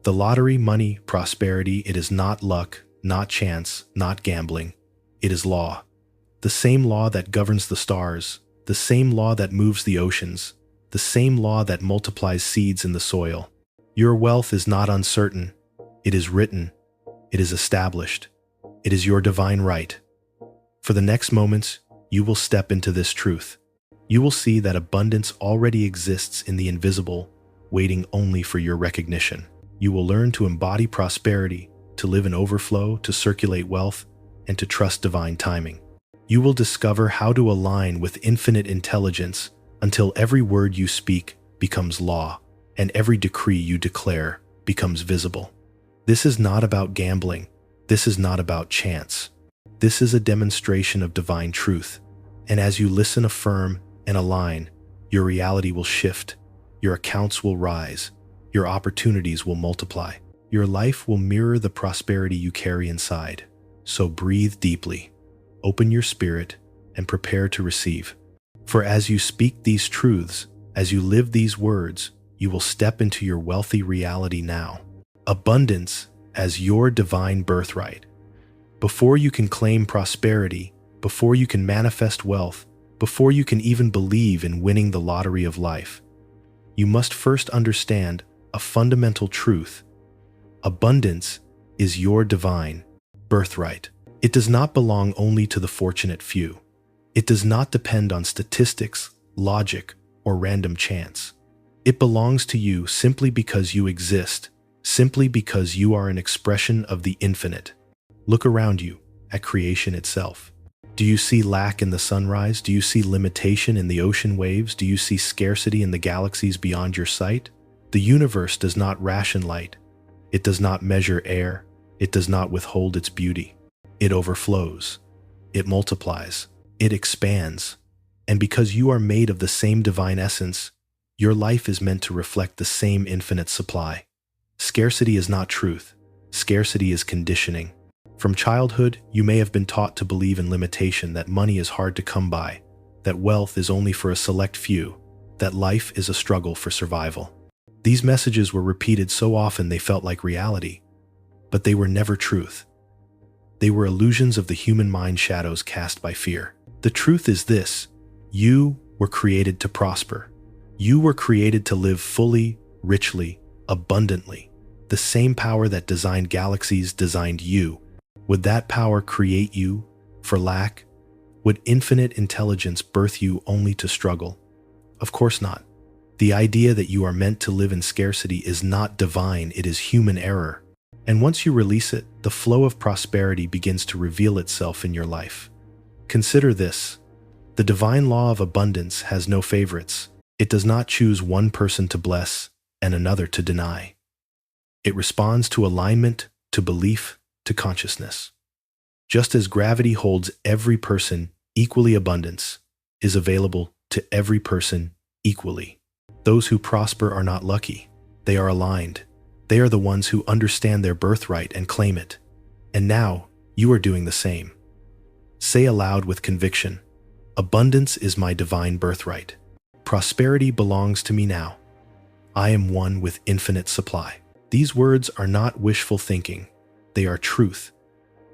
The lottery, money, prosperity, it is not luck, not chance, not gambling. It is law. The same law that governs the stars, the same law that moves the oceans, the same law that multiplies seeds in the soil. Your wealth is not uncertain. It is written. It is established. It is your divine right. For the next moments, you will step into this truth. You will see that abundance already exists in the invisible, waiting only for your recognition. You will learn to embody prosperity, to live in overflow, to circulate wealth, and to trust divine timing. You will discover how to align with infinite intelligence until every word you speak becomes law, and every decree you declare becomes visible. This is not about gambling. This is not about chance. This is a demonstration of divine truth. And as you listen, affirm, and align, your reality will shift, your accounts will rise, your opportunities will multiply. Your life will mirror the prosperity you carry inside. So breathe deeply, open your spirit, and prepare to receive. For as you speak these truths, as you live these words, you will step into your wealthy reality now. Abundance as your divine birthright. Before you can claim prosperity, before you can manifest wealth, before you can even believe in winning the lottery of life, you must first understand a fundamental truth. Abundance is your divine birthright. It does not belong only to the fortunate few. It does not depend on statistics, logic, or random chance. It belongs to you simply because you exist, simply because you are an expression of the infinite. Look around you at creation itself. Do you see lack in the sunrise? Do you see limitation in the ocean waves? Do you see scarcity in the galaxies beyond your sight? The universe does not ration light. It does not measure air. It does not withhold its beauty. It overflows. It multiplies. It expands. And because you are made of the same divine essence, your life is meant to reflect the same infinite supply. Scarcity is not truth. Scarcity is conditioning. From childhood, you may have been taught to believe in limitation, that money is hard to come by, that wealth is only for a select few, that life is a struggle for survival. These messages were repeated so often they felt like reality, but they were never truth. They were illusions of the human mind, shadows cast by fear. The truth is this: you were created to prosper. You were created to live fully, richly, abundantly. The same power that designed galaxies designed you. Would that power create you for lack? Would infinite intelligence birth you only to struggle? Of course not. The idea that you are meant to live in scarcity is not divine, it is human error. And once you release it, the flow of prosperity begins to reveal itself in your life. Consider this: the divine law of abundance has no favorites. It does not choose one person to bless and another to deny. It responds to alignment, to belief, to consciousness. Just as gravity holds every person equally, abundance is available to every person equally. Those who prosper are not lucky. They are aligned. They are the ones who understand their birthright and claim it. And now, you are doing the same. Say aloud with conviction: abundance is my divine birthright. Prosperity belongs to me now. I am one with infinite supply. These words are not wishful thinking. They are truth.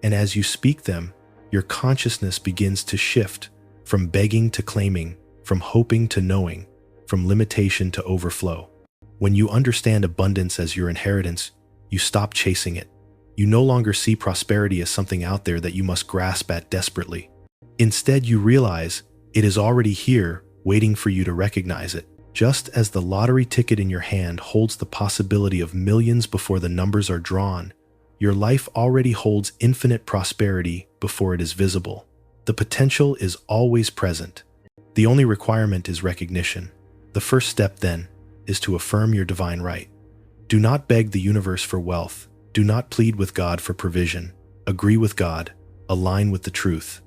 And as you speak them, your consciousness begins to shift from begging to claiming, from hoping to knowing, from limitation to overflow. When you understand abundance as your inheritance, you stop chasing it. You no longer see prosperity as something out there that you must grasp at desperately. Instead, you realize it is already here, waiting for you to recognize it. Just as the lottery ticket in your hand holds the possibility of millions before the numbers are drawn, your life already holds infinite prosperity before it is visible. The potential is always present. The only requirement is recognition. The first step, then, is to affirm your divine right. Do not beg the universe for wealth. Do not plead with God for provision. Agree with God. Align with the truth.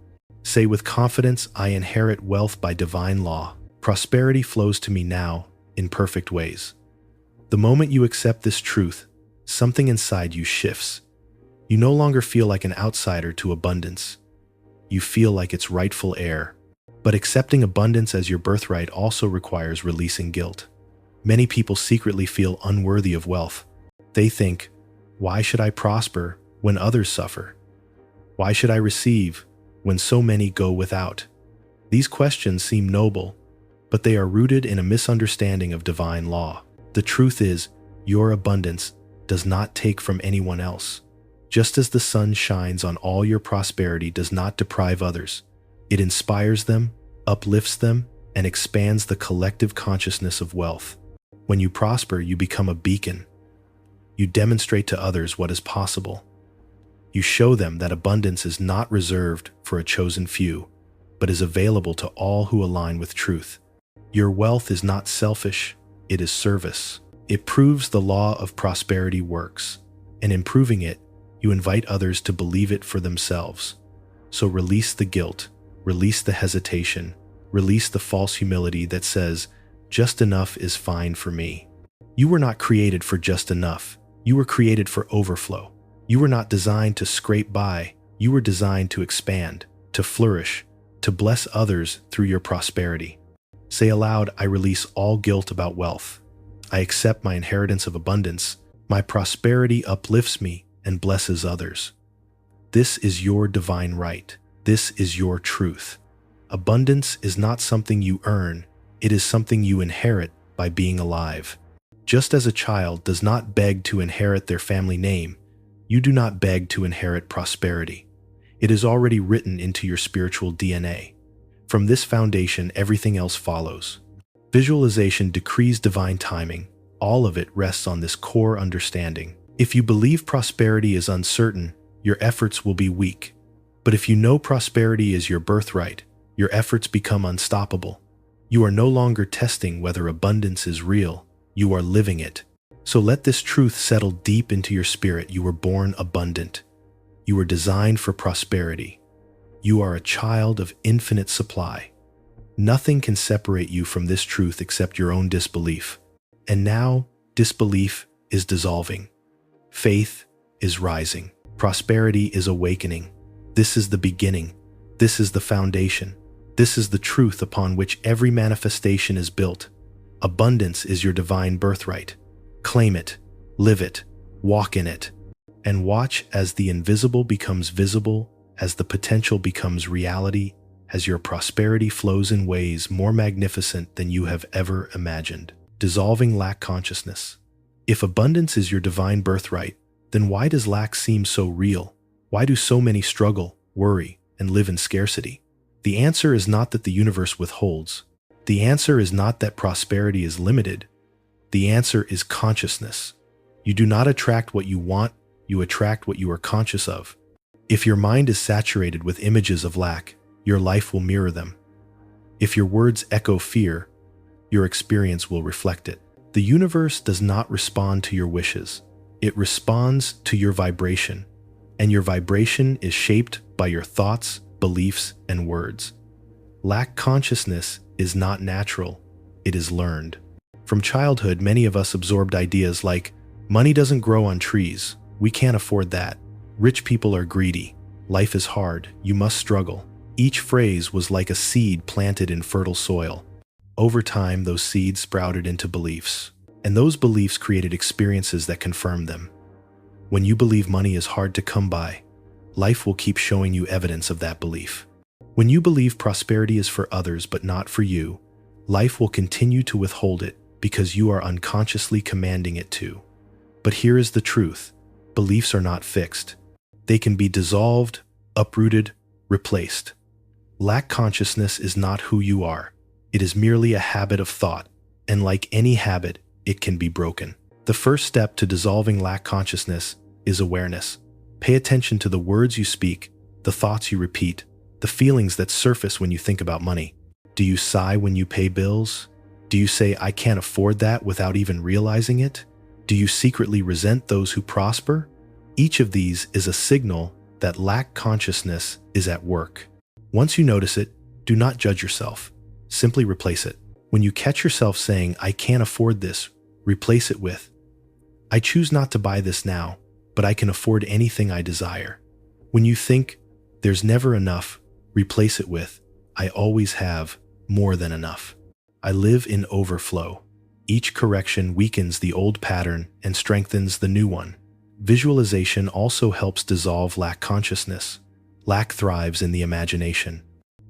Say with confidence, I inherit wealth by divine law. Prosperity flows to me now in perfect ways. The moment you accept this truth, something inside you shifts. You no longer feel like an outsider to abundance. You feel like its rightful heir. But accepting abundance as your birthright also requires releasing guilt. Many people secretly feel unworthy of wealth. They think, why should I prosper when others suffer? Why should I receive when so many go without? These questions seem noble, but they are rooted in a misunderstanding of divine law. The truth is, your abundance does not take from anyone else. Just as the sun shines on all your prosperity does not deprive others, it inspires them, uplifts them, and expands the collective consciousness of wealth. When you prosper, you become a beacon. You demonstrate to others what is possible. You show them that abundance is not reserved for a chosen few, but is available to all who align with truth. Your wealth is not selfish, it is service. It proves the law of prosperity works, and in proving it, you invite others to believe it for themselves. So release the guilt, release the hesitation, release the false humility that says, just enough is fine for me. You were not created for just enough. You were created for overflow. You were not designed to scrape by. You were designed to expand, to flourish, to bless others through your prosperity. Say aloud, I release all guilt about wealth. I accept my inheritance of abundance. My prosperity uplifts me and blesses others. This is your divine right. This is your truth. Abundance is not something you earn. It is something you inherit by being alive. Just as a child does not beg to inherit their family name, you do not beg to inherit prosperity. It is already written into your spiritual DNA. From this foundation, everything else follows. Visualization decrees divine timing. All of it rests on this core understanding. If you believe prosperity is uncertain, your efforts will be weak. But if you know prosperity is your birthright, your efforts become unstoppable. You are no longer testing whether abundance is real. You are living it. So let this truth settle deep into your spirit. You were born abundant. You were designed for prosperity. You are a child of infinite supply. Nothing can separate you from this truth except your own disbelief. And now, disbelief is dissolving. Faith is rising. Prosperity is awakening. This is the beginning. This is the foundation. This is the truth upon which every manifestation is built. Abundance is your divine birthright. Claim it, live it, walk in it, and watch as the invisible becomes visible, as the potential becomes reality, as your prosperity flows in ways more magnificent than you have ever imagined. Dissolving lack consciousness. If abundance is your divine birthright, then why does lack seem so real? Why do so many struggle, worry, and live in scarcity? The answer is not that the universe withholds. The answer is not that prosperity is limited. The answer is consciousness. You do not attract what you want, you attract what you are conscious of. If your mind is saturated with images of lack, your life will mirror them. If your words echo fear, your experience will reflect it. The universe does not respond to your wishes. It responds to your vibration, and your vibration is shaped by your thoughts, beliefs, and words. Lack consciousness is not natural, it is learned. From childhood, many of us absorbed ideas like, money doesn't grow on trees, we can't afford that. Rich people are greedy, life is hard, you must struggle. Each phrase was like a seed planted in fertile soil. Over time, those seeds sprouted into beliefs, and those beliefs created experiences that confirmed them. When you believe money is hard to come by, life will keep showing you evidence of that belief. When you believe prosperity is for others but not for you, life will continue to withhold it because you are unconsciously commanding it to. But here is the truth. Beliefs are not fixed. They can be dissolved, uprooted, replaced. Lack consciousness is not who you are. It is merely a habit of thought, and like any habit, it can be broken. The first step to dissolving lack consciousness is awareness. Pay attention to the words you speak, the thoughts you repeat, the feelings that surface when you think about money. Do you sigh when you pay bills? Do you say, I can't afford that without even realizing it? Do you secretly resent those who prosper? Each of these is a signal that lack consciousness is at work. Once you notice it, do not judge yourself. Simply replace it. When you catch yourself saying, I can't afford this, replace it with, I choose not to buy this now, but I can afford anything I desire. When you think, there's never enough, replace it with, I always have more than enough. I live in overflow. Each correction weakens the old pattern and strengthens the new one. Visualization also helps dissolve lack consciousness. Lack thrives in the imagination.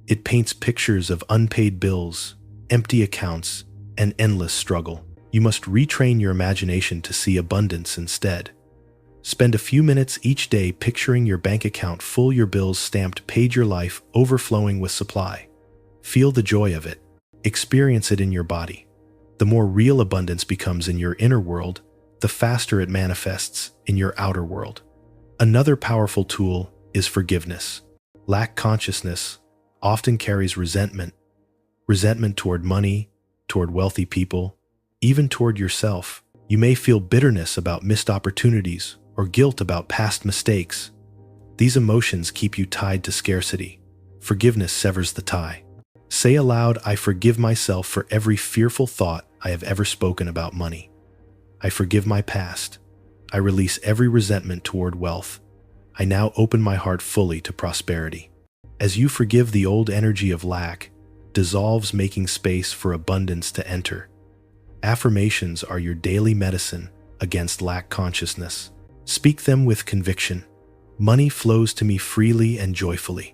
It paints pictures of unpaid bills, empty accounts, and endless struggle. You must retrain your imagination to see abundance instead. Spend a few minutes each day picturing your bank account full, your bills stamped, paid, your life overflowing with supply. Feel the joy of it. Experience it in your body. The more real abundance becomes in your inner world, the faster it manifests in your outer world. Another powerful tool is forgiveness. Lack consciousness often carries resentment. Resentment toward money, toward wealthy people, even toward yourself. You may feel bitterness about missed opportunities or guilt about past mistakes. These emotions keep you tied to scarcity. Forgiveness severs the tie. Say aloud, I forgive myself for every fearful thought I have ever spoken about money. I forgive my past. I release every resentment toward wealth. I now open my heart fully to prosperity. As you forgive, the old energy of lack dissolves, making space for abundance to enter. Affirmations are your daily medicine against lack consciousness. Speak them with conviction. Money flows to me freely and joyfully.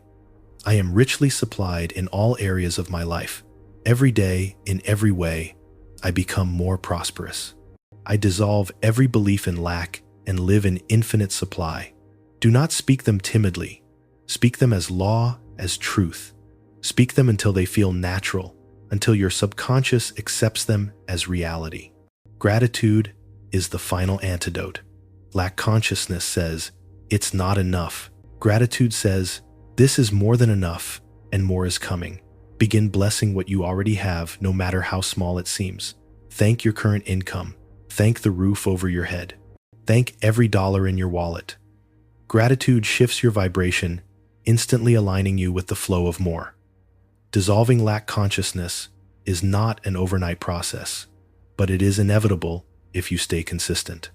I am richly supplied in all areas of my life. Every day, in every way, I become more prosperous. I dissolve every belief in lack and live in infinite supply. Do not speak them timidly. Speak them as law, as truth. Speak them until they feel natural, until your subconscious accepts them as reality. Gratitude is the final antidote. Lack consciousness says, it's not enough. Gratitude says, this is more than enough, and more is coming. Begin blessing what you already have, no matter how small it seems. Thank your current income. Thank the roof over your head. Thank every dollar in your wallet. Gratitude shifts your vibration, instantly aligning you with the flow of more. Dissolving lack consciousness is not an overnight process, but it is inevitable if you stay consistent.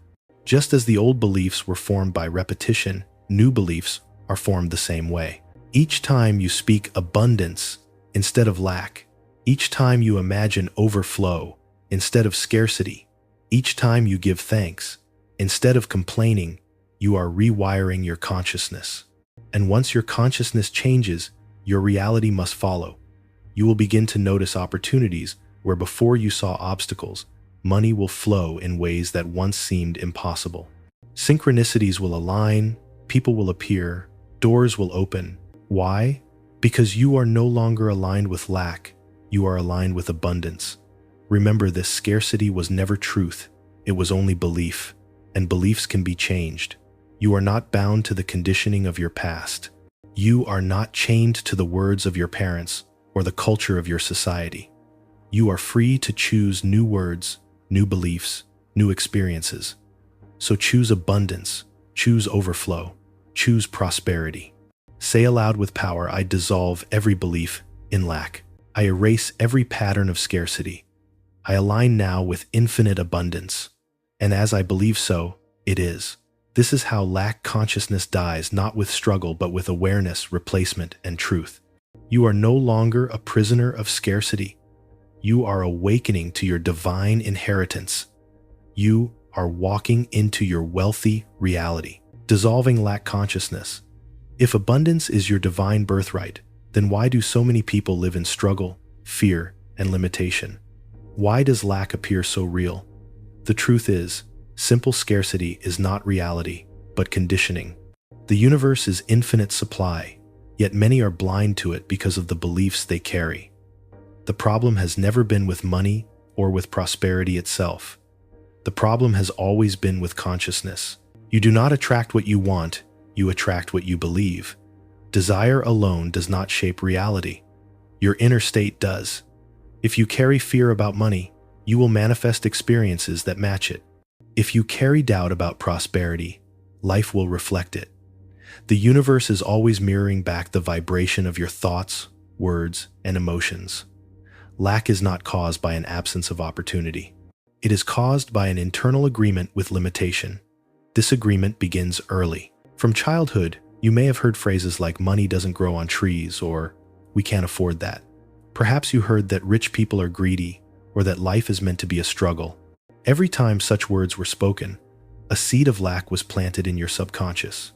Just as the old beliefs were formed by repetition, new beliefs are formed the same way. Each time you speak abundance instead of lack, each time you imagine overflow instead of scarcity, each time you give thanks instead of complaining, you are rewiring your consciousness. And once your consciousness changes, your reality must follow. You will begin to notice opportunities where before you saw obstacles. Money will flow in ways that once seemed impossible. Synchronicities will align, people will appear, doors will open. Why? Because you are no longer aligned with lack, you are aligned with abundance. Remember, this scarcity was never truth, it was only belief, and beliefs can be changed. You are not bound to the conditioning of your past. You are not chained to the words of your parents or the culture of your society. You are free to choose new words, new beliefs, new experiences. So choose abundance, choose overflow, choose prosperity. Say aloud with power, I dissolve every belief in lack. I erase every pattern of scarcity. I align now with infinite abundance. And as I believe so, it is. This is how lack consciousness dies, not with struggle, but with awareness, replacement, and truth. You are no longer a prisoner of scarcity. You are awakening to your divine inheritance. You are walking into your wealthy reality, dissolving lack consciousness. If abundance is your divine birthright, then why do so many people live in struggle, fear, and limitation? Why does lack appear so real? The truth is, simple scarcity is not reality, but conditioning. The universe is infinite supply, yet many are blind to it because of the beliefs they carry. The problem has never been with money or with prosperity itself. The problem has always been with consciousness. You do not attract what you want, you attract what you believe. Desire alone does not shape reality. Your inner state does. If you carry fear about money, you will manifest experiences that match it. If you carry doubt about prosperity, life will reflect it. The universe is always mirroring back the vibration of your thoughts, words, and emotions. Lack is not caused by an absence of opportunity. It is caused by an internal agreement with limitation. This agreement begins early. From childhood, you may have heard phrases like money doesn't grow on trees or we can't afford that. Perhaps you heard that rich people are greedy or that life is meant to be a struggle. Every time such words were spoken, a seed of lack was planted in your subconscious.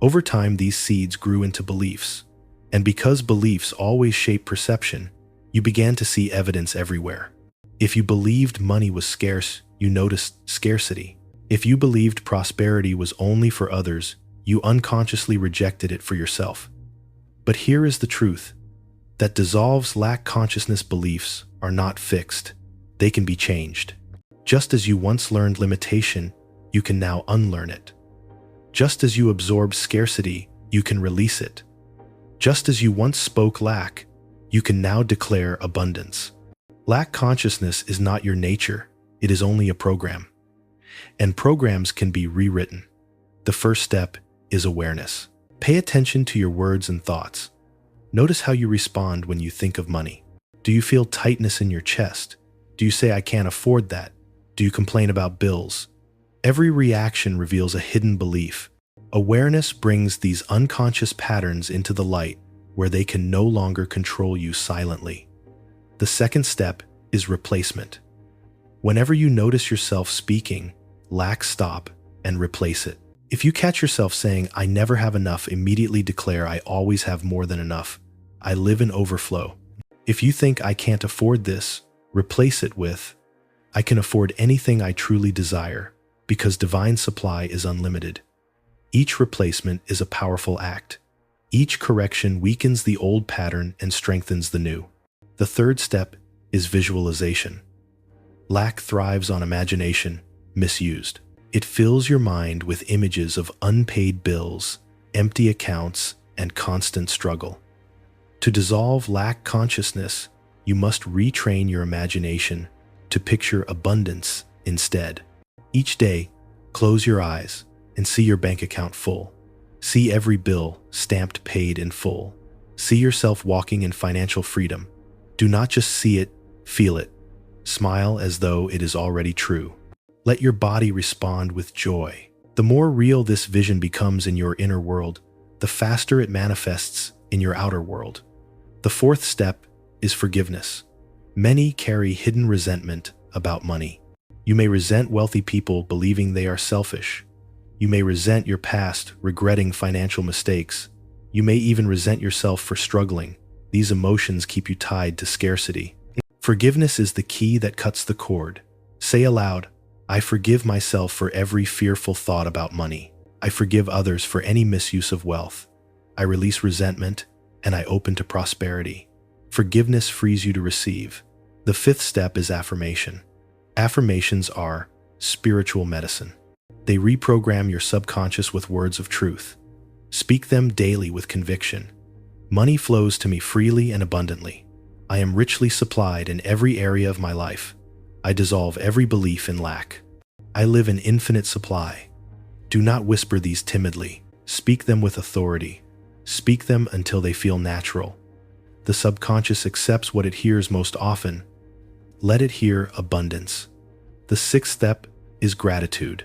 Over time, these seeds grew into beliefs. And because beliefs always shape perception, you began to see evidence everywhere. If you believed money was scarce, you noticed scarcity. If you believed prosperity was only for others, you unconsciously rejected it for yourself. But here is the truth that dissolves lack consciousness. Beliefs are not fixed. They can be changed. Just as you once learned limitation, you can now unlearn it. Just as you absorbed scarcity, you can release it. Just as you once spoke lack, you can now declare abundance. Lack consciousness is not your nature, it is only a program. And programs can be rewritten. The first step is awareness. Pay attention to your words and thoughts. Notice how you respond when you think of money. Do you feel tightness in your chest? Do you say, "I can't afford that"? Do you complain about bills? Every reaction reveals a hidden belief. Awareness brings these unconscious patterns into the light where they can no longer control you silently. The second step is replacement. Whenever you notice yourself speaking lack, stop and replace it. If you catch yourself saying, "I never have enough," immediately declare, "I always have more than enough. I live in overflow." If you think, "I can't afford this," replace it with, "I can afford anything I truly desire, because divine supply is unlimited." Each replacement is a powerful act. Each correction weakens the old pattern and strengthens the new. The third step is visualization. Lack thrives on imagination, misused. It fills your mind with images of unpaid bills, empty accounts, and constant struggle. To dissolve lack consciousness, you must retrain your imagination to picture abundance instead. Each day, close your eyes and see your bank account full. See every bill stamped paid in full. See yourself walking in financial freedom. Do not just see it, feel it. Smile as though it is already true. Let your body respond with joy. The more real this vision becomes in your inner world, the faster it manifests in your outer world. The fourth step is forgiveness. Many carry hidden resentment about money. You may resent wealthy people believing they are selfish. You may resent your past, regretting financial mistakes. You may even resent yourself for struggling. These emotions keep you tied to scarcity. Forgiveness is the key that cuts the cord. Say aloud, "I forgive myself for every fearful thought about money. I forgive others for any misuse of wealth. I release resentment, and I open to prosperity." Forgiveness frees you to receive. The fifth step is affirmation. Affirmations are spiritual medicine. They reprogram your subconscious with words of truth. Speak them daily with conviction. Money flows to me freely and abundantly. I am richly supplied in every area of my life. I dissolve every belief in lack. I live in infinite supply. Do not whisper these timidly. Speak them with authority. Speak them until they feel natural. The subconscious accepts what it hears most often. Let it hear abundance. The sixth step is gratitude.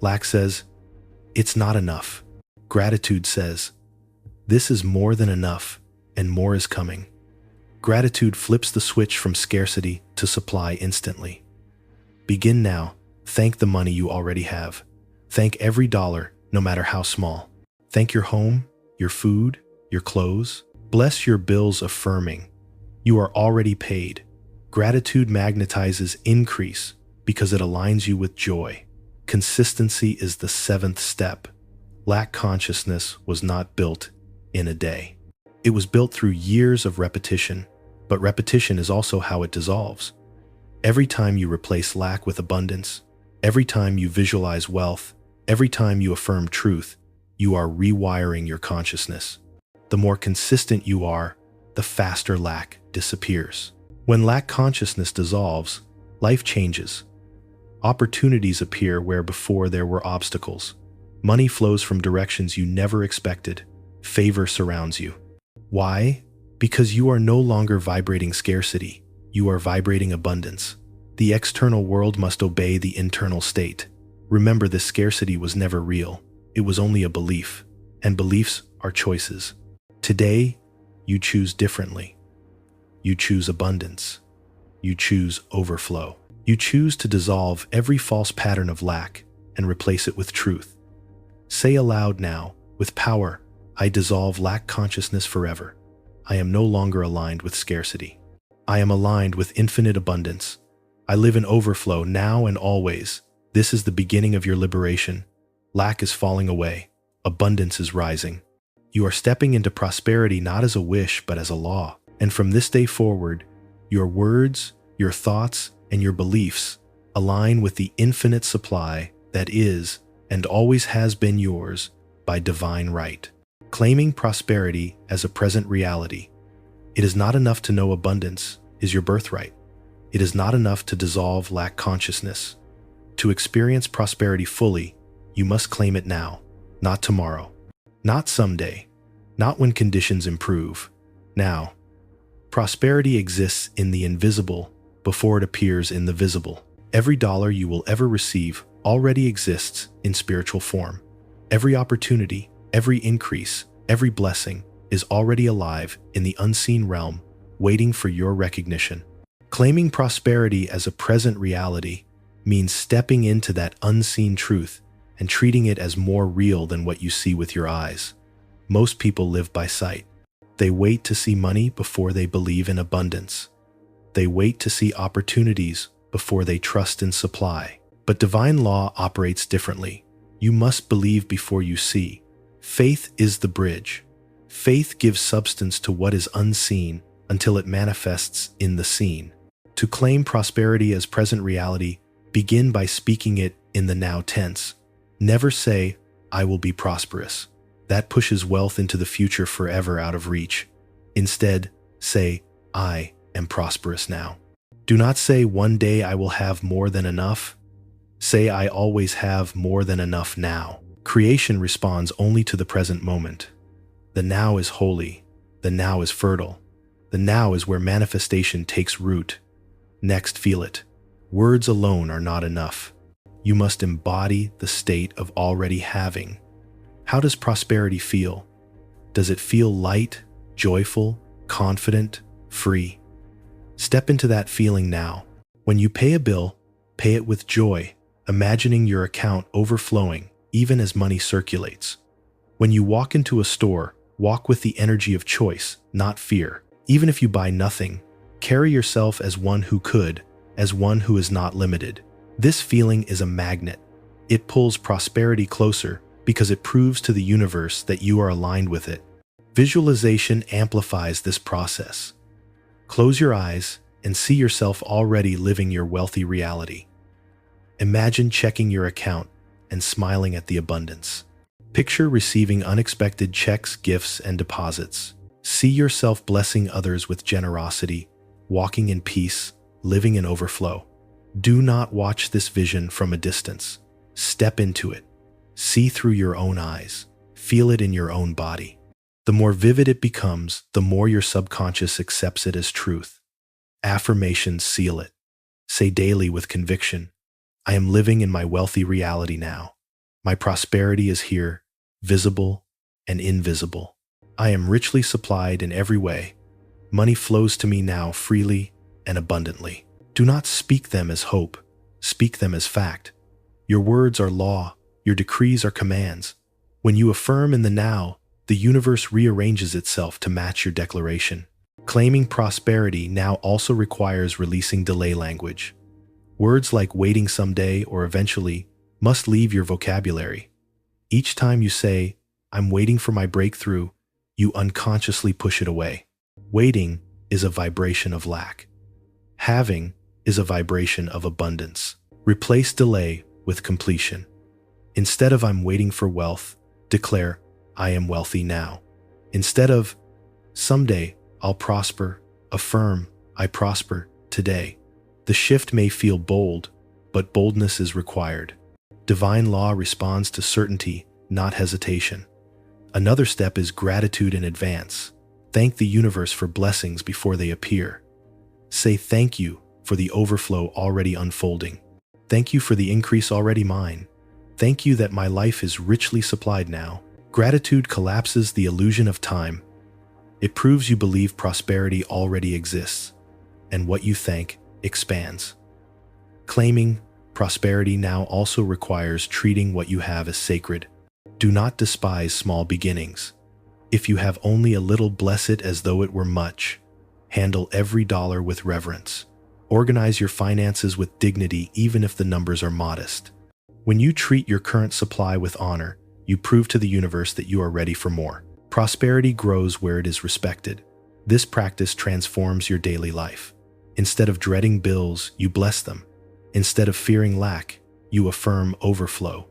Lack says, "It's not enough." Gratitude says, "This is more than enough, and more is coming." Gratitude flips the switch from scarcity to supply instantly. Begin now. Thank the money you already have. Thank every dollar, no matter how small. Thank your home, your food, your clothes. Bless your bills, affirming, "You are already paid." Gratitude magnetizes increase because it aligns you with joy. Consistency is the seventh step. Lack consciousness was not built in a day. It was built through years of repetition, but repetition is also how it dissolves. Every time you replace lack with abundance, every time you visualize wealth, every time you affirm truth, you are rewiring your consciousness. The more consistent you are, the faster lack disappears. When lack consciousness dissolves, life changes. Opportunities appear where before there were obstacles. Money flows from directions you never expected. Favor surrounds you. Why? Because you are no longer vibrating scarcity. You are vibrating abundance. The external world must obey the internal state. Remember, this scarcity was never real. It was only a belief, and beliefs are choices. Today, you choose differently. You choose abundance. you choose overflow. You choose to dissolve every false pattern of lack and replace it with truth. Say aloud now, with power, I dissolve lack consciousness forever. I am no longer aligned with scarcity. I am aligned with infinite abundance. I live in overflow now and always. This is the beginning of your liberation. Lack is falling away. Abundance is rising. You are stepping into prosperity not as a wish but as a law. And from this day forward, your words, your thoughts, and your beliefs align with the infinite supply that is and always has been yours by divine right. Claiming prosperity as a present reality. It is not enough to know abundance is your birthright. It is not enough to dissolve lack consciousness. To experience prosperity fully, you must claim it now, not tomorrow, not someday, not when conditions improve. Now, prosperity exists in the invisible before it appears in the visible. Every dollar you will ever receive already exists in spiritual form. Every opportunity, every increase, every blessing is already alive in the unseen realm, waiting for your recognition. Claiming prosperity as a present reality means stepping into that unseen truth and treating it as more real than what you see with your eyes. Most people live by sight. They wait to see money before they believe in abundance. They wait to see opportunities before they trust in supply. But divine law operates differently. You must believe before you see. Faith is the bridge. Faith gives substance to what is unseen until it manifests in the seen. To claim prosperity as present reality, begin by speaking it in the now tense. Never say, I will be prosperous. That pushes wealth into the future forever out of reach. Instead, say, I am prosperous now. Do not say, one day I will have more than enough. Say, I always have more than enough now. Creation responds only to the present moment. The now is holy. The now is fertile. The now is where manifestation takes root. Next, feel it. Words alone are not enough. You must embody the state of already having. How does prosperity feel? Does it feel light, joyful, confident, free? Step into that feeling now. When you pay a bill, pay it with joy, imagining your account overflowing even as money circulates. When you walk into a store, walk with the energy of choice, not fear. Even if you buy nothing, carry yourself as one who could, as one who is not limited. This feeling is a magnet. It pulls prosperity closer because it proves to the universe that you are aligned with it. Visualization amplifies this process. Close your eyes and see yourself already living your wealthy reality. Imagine checking your account and smiling at the abundance. Picture receiving unexpected checks, gifts, and deposits. See yourself blessing others with generosity, walking in peace, living in overflow. Do not watch this vision from a distance. Step into it. See through your own eyes. Feel it in your own body. The more vivid it becomes, the more your subconscious accepts it as truth. Affirmations seal it. Say daily with conviction, I am living in my wealthy reality now. My prosperity is here, visible and invisible. I am richly supplied in every way. Money flows to me now freely and abundantly. Do not speak them as hope. Speak them as fact. Your words are law. Your decrees are commands. When you affirm in the now, the universe rearranges itself to match your declaration. Claiming prosperity now also requires releasing delay language. Words like waiting someday or eventually must leave your vocabulary. Each time you say, I'm waiting for my breakthrough, you unconsciously push it away. Waiting is a vibration of lack. Having is a vibration of abundance. Replace delay with completion. Instead of I'm waiting for wealth, declare I am wealthy now. Instead of someday I'll prosper, affirm I prosper today. The shift may feel bold, but boldness is required. Divine law responds to certainty, not hesitation. Another step is gratitude in advance. Thank the universe for blessings before they appear. Say thank you for the overflow already unfolding. Thank you for the increase already mine. Thank you that my life is richly supplied now. Gratitude collapses the illusion of time. It proves you believe prosperity already exists, and what you thank expands. Claiming prosperity now also requires treating what you have as sacred. Do not despise small beginnings. If you have only a little, bless it as though it were much. Handle every dollar with reverence. Organize your finances with dignity even if the numbers are modest. When you treat your current supply with honor, you prove to the universe that you are ready for more. Prosperity grows where it is respected. This practice transforms your daily life. Instead of dreading bills, you bless them. Instead of fearing lack, you affirm overflow.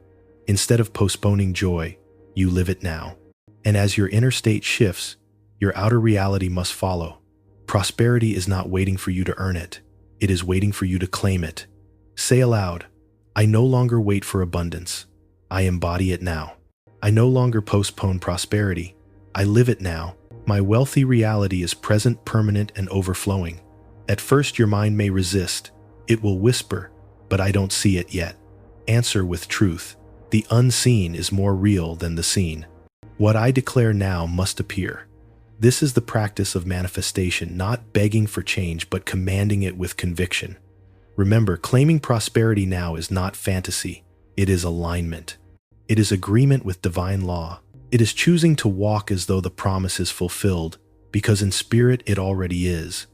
Instead of postponing joy, you live it now. And as your inner state shifts, your outer reality must follow. Prosperity is not waiting for you to earn it. It is waiting for you to claim it. Say aloud, I no longer wait for abundance. I embody it now. I no longer postpone prosperity. I live it now. My wealthy reality is present, permanent, and overflowing. At first, your mind may resist. It will whisper, but I don't see it yet. Answer with truth. The unseen is more real than the seen. What I declare now must appear. This is the practice of manifestation, not begging for change, but commanding it with conviction. Remember, claiming prosperity now is not fantasy. It is alignment. It is agreement with divine law. It is choosing to walk as though the promise is fulfilled, because in spirit it already is.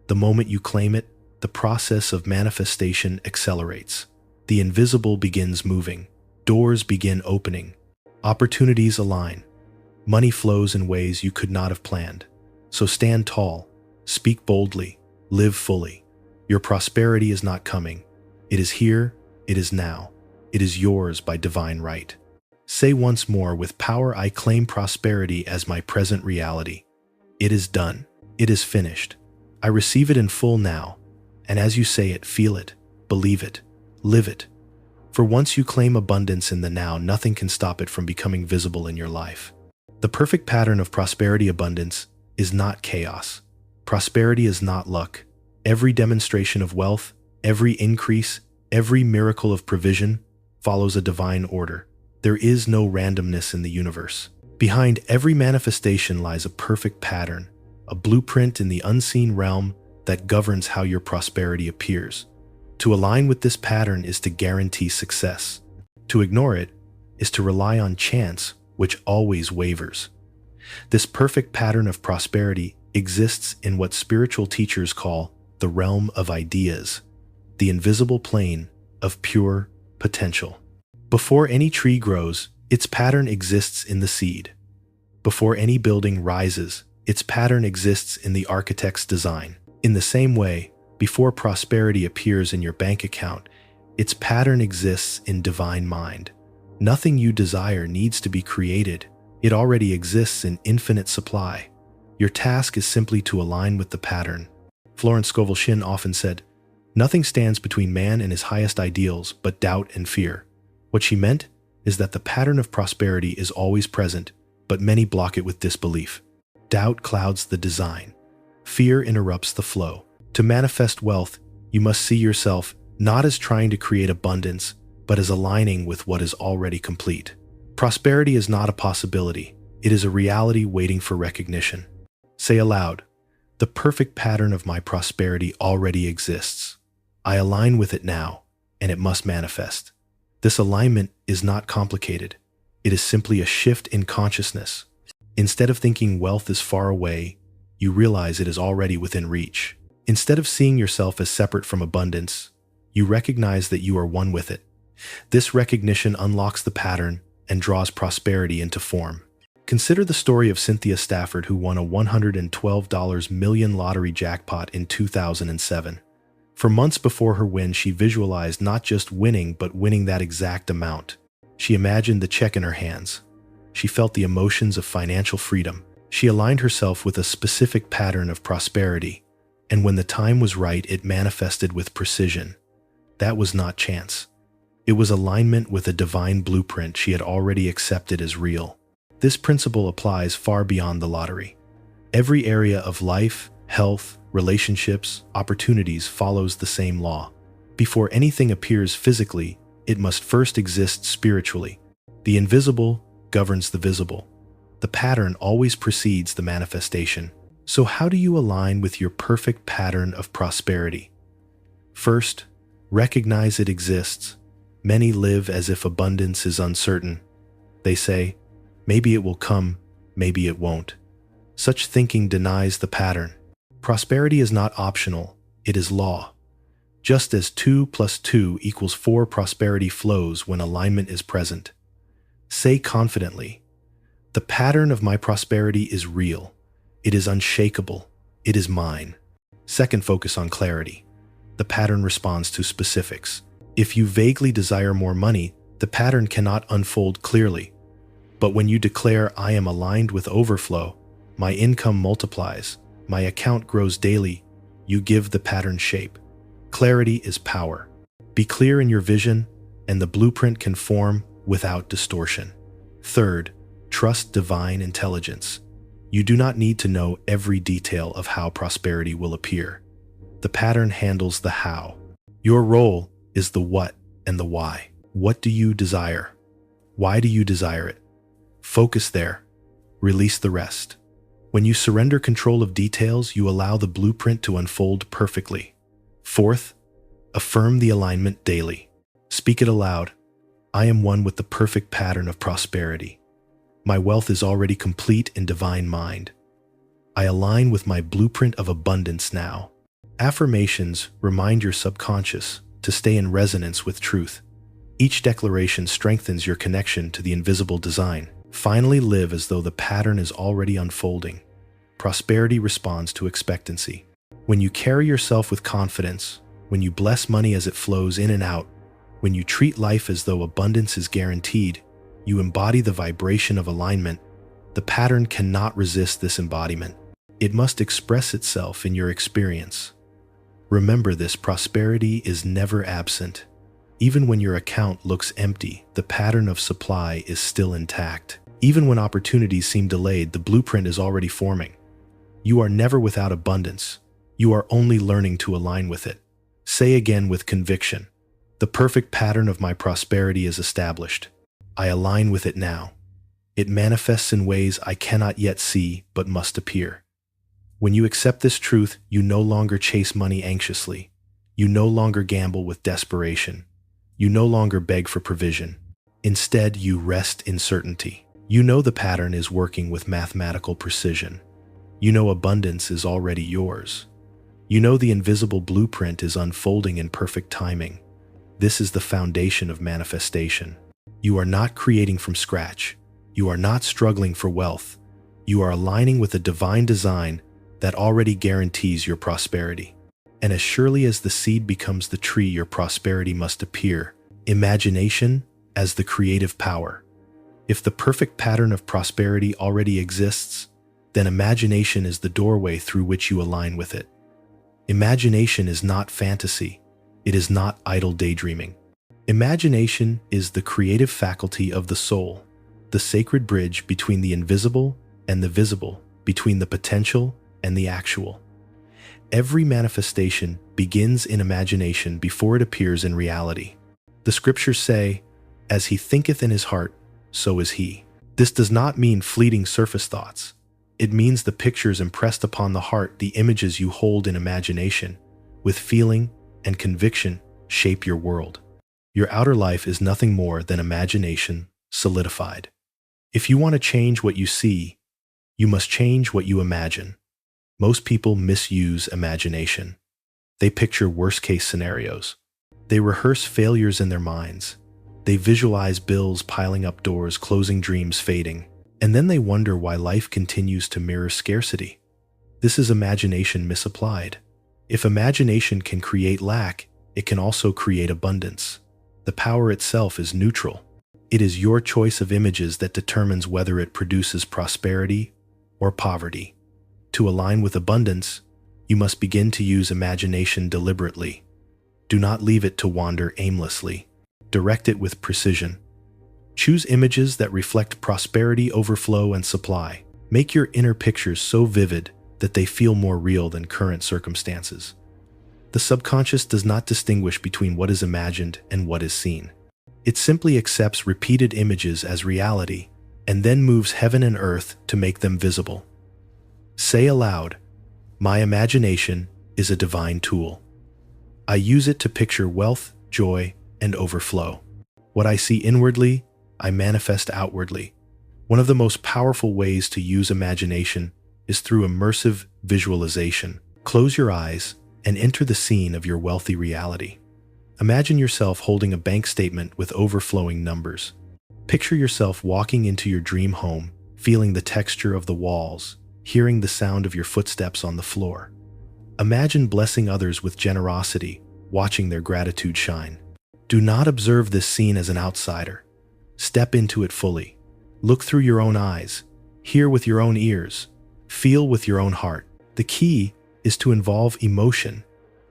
The moment you claim it, the process of manifestation accelerates. The invisible begins moving. Doors begin opening. Opportunities align. Money flows in ways you could not have planned. So stand tall, speak boldly, live fully. Your prosperity is not coming. It is here, it is now. It is yours by divine right. Say once more with power, I claim prosperity as my present reality. It is done. It is finished. I receive it in full now. And as you say it, feel it, believe it, live it. For once you claim abundance in the now, nothing can stop it from becoming visible in your life. The perfect pattern of prosperity abundance is not chaos. Prosperity is not luck. Every demonstration of wealth, every increase, every miracle of provision follows a divine order. There is no randomness in the universe. Behind every manifestation lies a perfect pattern, a blueprint in the unseen realm that governs how your prosperity appears. To align with this pattern is to guarantee success. To ignore it is to rely on chance, which always wavers. This perfect pattern of prosperity exists in what spiritual teachers call the realm of ideas, the invisible plane of pure potential. Before any tree grows, its pattern exists in the seed. Before any building rises, its pattern exists in the architect's design. In the same way, before prosperity appears in your bank account, its pattern exists in divine mind. Nothing you desire needs to be created. It already exists in infinite supply. Your task is simply to align with the pattern. Florence Scovel Shinn often said, "Nothing stands between man and his highest ideals but doubt and fear." What she meant is that the pattern of prosperity is always present, but many block it with disbelief. Doubt clouds the design. Fear interrupts the flow. To manifest wealth, you must see yourself not as trying to create abundance, but as aligning with what is already complete. Prosperity is not a possibility. It is a reality waiting for recognition. Say aloud, the perfect pattern of my prosperity already exists. I align with it now, and it must manifest. This alignment is not complicated. It is simply a shift in consciousness. Instead of thinking wealth is far away, you realize it is already within reach. Instead of seeing yourself as separate from abundance, you recognize that you are one with it. This recognition unlocks the pattern and draws prosperity into form. Consider the story of Cynthia Stafford, who won a $112 million lottery jackpot in 2007. For months before her win, she visualized not just winning, but winning that exact amount. She imagined the check in her hands. She felt the emotions of financial freedom. She aligned herself with a specific pattern of prosperity, and when the time was right, it manifested with precision. That was not chance. It was alignment with a divine blueprint she had already accepted as real. This principle applies far beyond the lottery. Every area of life, health, relationships, opportunities follows the same law. Before anything appears physically, it must first exist spiritually. The invisible governs the visible. The pattern always precedes the manifestation. So how do you align with your perfect pattern of prosperity? First, recognize it exists. Many live as if abundance is uncertain. They say, maybe it will come, maybe it won't. Such thinking denies the pattern. Prosperity is not optional, it is law. Just as 2 + 2 = 4, prosperity flows when alignment is present. Say confidently, the pattern of my prosperity is real. It is unshakable. It is mine. Second, focus on clarity. The pattern responds to specifics. If you vaguely desire more money, the pattern cannot unfold clearly. But when you declare, I am aligned with overflow, my income multiplies, my account grows daily, you give the pattern shape. Clarity is power. Be clear in your vision, and the blueprint can form without distortion. Third, trust divine intelligence. You do not need to know every detail of how prosperity will appear. The pattern handles the how. Your role is the what and the why. What do you desire? Why do you desire it? Focus there. Release the rest. When you surrender control of details, you allow the blueprint to unfold perfectly. Fourth, affirm the alignment daily. Speak it aloud. I am one with the perfect pattern of prosperity. My wealth is already complete in divine mind. I align with my blueprint of abundance now. Affirmations remind your subconscious to stay in resonance with truth. Each declaration strengthens your connection to the invisible design. Finally, live as though the pattern is already unfolding. Prosperity responds to expectancy. When you carry yourself with confidence, when you bless money as it flows in and out, when you treat life as though abundance is guaranteed, you embody the vibration of alignment. The pattern cannot resist this embodiment. It must express itself in your experience. Remember this, prosperity is never absent. Even when your account looks empty, the pattern of supply is still intact. Even when opportunities seem delayed, the blueprint is already forming. You are never without abundance. You are only learning to align with it. Say again with conviction, the perfect pattern of my prosperity is established. I align with it now. It manifests in ways I cannot yet see but must appear. When you accept this truth, you no longer chase money anxiously. You no longer gamble with desperation. You no longer beg for provision. Instead, you rest in certainty. You know the pattern is working with mathematical precision. You know abundance is already yours. You know the invisible blueprint is unfolding in perfect timing. This is the foundation of manifestation. You are not creating from scratch. You are not struggling for wealth. You are aligning with a divine design that already guarantees your prosperity. And as surely as the seed becomes the tree, your prosperity must appear. Imagination as the creative power. If the perfect pattern of prosperity already exists, then imagination is the doorway through which you align with it. Imagination is not fantasy. It is not idle daydreaming. Imagination is the creative faculty of the soul, the sacred bridge between the invisible and the visible, between the potential and the actual. Every manifestation begins in imagination before it appears in reality. The scriptures say, as he thinketh in his heart, so is he. This does not mean fleeting surface thoughts. It means the pictures impressed upon the heart, the images you hold in imagination, with feeling and conviction, shape your world. Your outer life is nothing more than imagination solidified. If you want to change what you see, you must change what you imagine. Most people misuse imagination. They picture worst-case scenarios. They rehearse failures in their minds. They visualize bills piling up, doors closing, dreams fading. And then they wonder why life continues to mirror scarcity. This is imagination misapplied. If imagination can create lack, it can also create abundance. The power itself is neutral. It is your choice of images that determines whether it produces prosperity or poverty. To align with abundance, you must begin to use imagination deliberately. Do not leave it to wander aimlessly. Direct it with precision. Choose images that reflect prosperity, overflow, and supply. Make your inner pictures so vivid that they feel more real than current circumstances. The subconscious does not distinguish between what is imagined and what is seen. It simply accepts repeated images as reality and then moves heaven and earth to make them visible. Say aloud, my imagination is a divine tool. I use it to picture wealth, joy, and overflow. What I see inwardly, I manifest outwardly. One of the most powerful ways to use imagination is through immersive visualization. Close your eyes and enter the scene of your wealthy reality. Imagine yourself holding a bank statement with overflowing numbers. Picture yourself walking into your dream home, feeling the texture of the walls, hearing the sound of your footsteps on the floor. Imagine blessing others with generosity, watching their gratitude shine. Do not observe this scene as an outsider. Step into it fully. Look through your own eyes, hear with your own ears, feel with your own heart. The key is to involve emotion.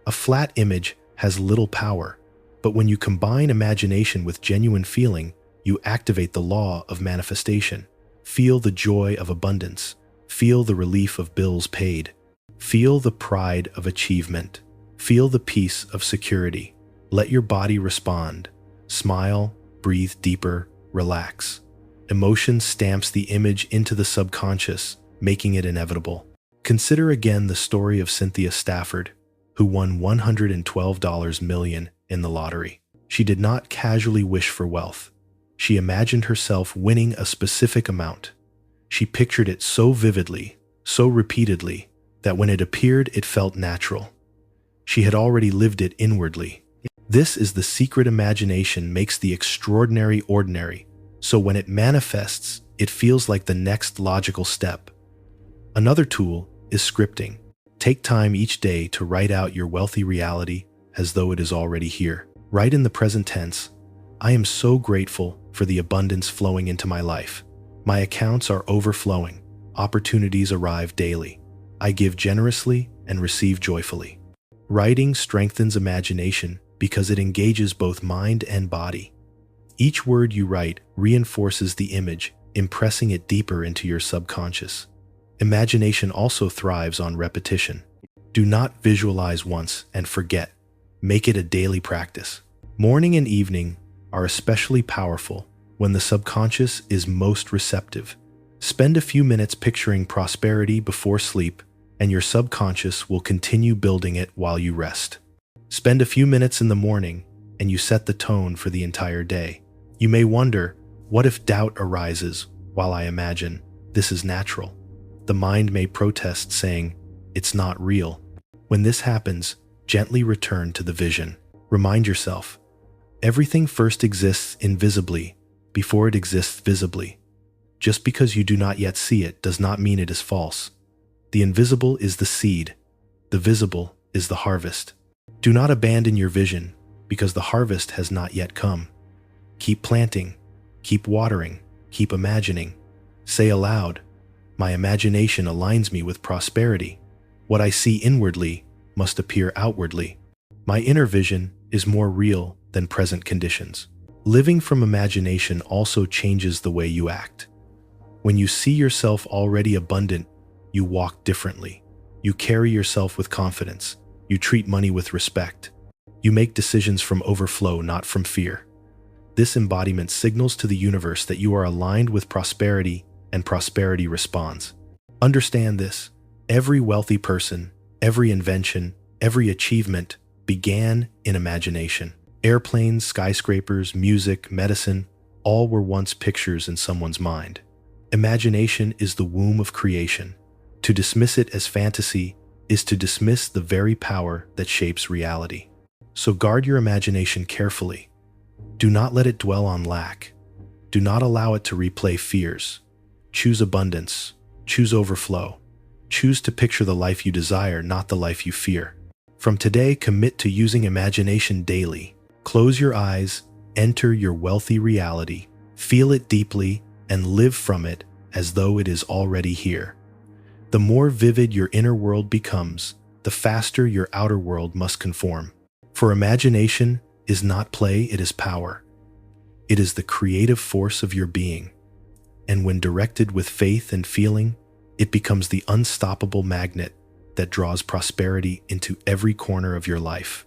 A flat image has little power, but when you combine imagination with genuine feeling, you activate the law of manifestation. Feel the joy of abundance. Feel the relief of bills paid. Feel the pride of achievement. Feel the peace of security. Let your body respond. Smile, breathe deeper, relax. Emotion stamps the image into the subconscious, making it inevitable. Consider again the story of Cynthia Stafford, who won $112 million in the lottery. She did not casually wish for wealth. She imagined herself winning a specific amount. She pictured it so vividly, so repeatedly, that when it appeared, it felt natural. She had already lived it inwardly. This is the secret. Imagination makes the extraordinary ordinary, so when it manifests, it feels like the next logical step. Another tool is scripting. Take time each day to write out your wealthy reality as though it is already here. Write in the present tense, I am so grateful for the abundance flowing into my life. My accounts are overflowing. Opportunities arrive daily. I give generously and receive joyfully. Writing strengthens imagination because it engages both mind and body. Each word you write reinforces the image, impressing it deeper into your subconscious. Imagination also thrives on repetition. Do not visualize once and forget. Make it a daily practice. Morning and evening are especially powerful when the subconscious is most receptive. Spend a few minutes picturing prosperity before sleep, and your subconscious will continue building it while you rest. Spend a few minutes in the morning, and you set the tone for the entire day. You may wonder, what if doubt arises while I imagine? This is natural. The mind may protest, saying, it's not real. When this happens, gently return to the vision. Remind yourself, everything first exists invisibly before it exists visibly. Just because you do not yet see it does not mean it is false. The invisible is the seed. The visible is the harvest. Do not abandon your vision because the harvest has not yet come. Keep planting, keep watering, keep imagining. Say aloud, my imagination aligns me with prosperity. What I see inwardly must appear outwardly. My inner vision is more real than present conditions. Living from imagination also changes the way you act. When you see yourself already abundant, you walk differently. You carry yourself with confidence. You treat money with respect. You make decisions from overflow, not from fear. This embodiment signals to the universe that you are aligned with prosperity, and prosperity responds. Understand this. Every wealthy person, every invention, every achievement began in imagination. Airplanes, skyscrapers, music, medicine, all were once pictures in someone's mind. Imagination is the womb of creation. To dismiss it as fantasy is to dismiss the very power that shapes reality. So guard your imagination carefully. Do not let it dwell on lack. Do not allow it to replay fears. Choose abundance. Choose overflow. Choose to picture the life you desire, not the life you fear. From today, commit to using imagination daily. Close your eyes, enter your wealthy reality, feel it deeply, and live from it as though it is already here. The more vivid your inner world becomes, the faster your outer world must conform. For imagination is not play, it is power. It is the creative force of your being. And when directed with faith and feeling, it becomes the unstoppable magnet that draws prosperity into every corner of your life.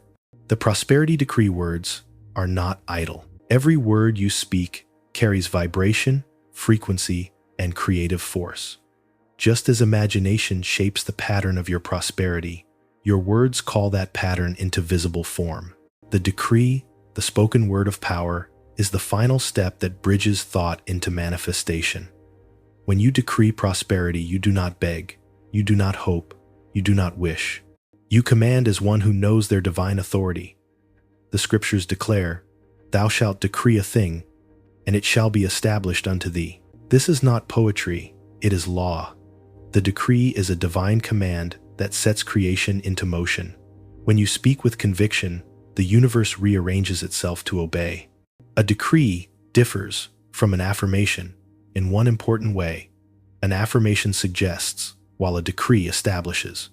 The prosperity decree words are not idle. Every word you speak carries vibration, frequency, and creative force. Just as imagination shapes the pattern of your prosperity, Your words call that pattern into visible form. The decree, the spoken word of power, is the final step that bridges thought into manifestation. When you decree prosperity, you do not beg, you do not hope, you do not wish. You command as one who knows their divine authority. The scriptures declare, "Thou shalt decree a thing, and it shall be established unto thee." This is not poetry, it is law. The decree is a divine command that sets creation into motion. When you speak with conviction, the universe rearranges itself to obey. A decree differs from an affirmation in one important way. An affirmation suggests, while a decree establishes.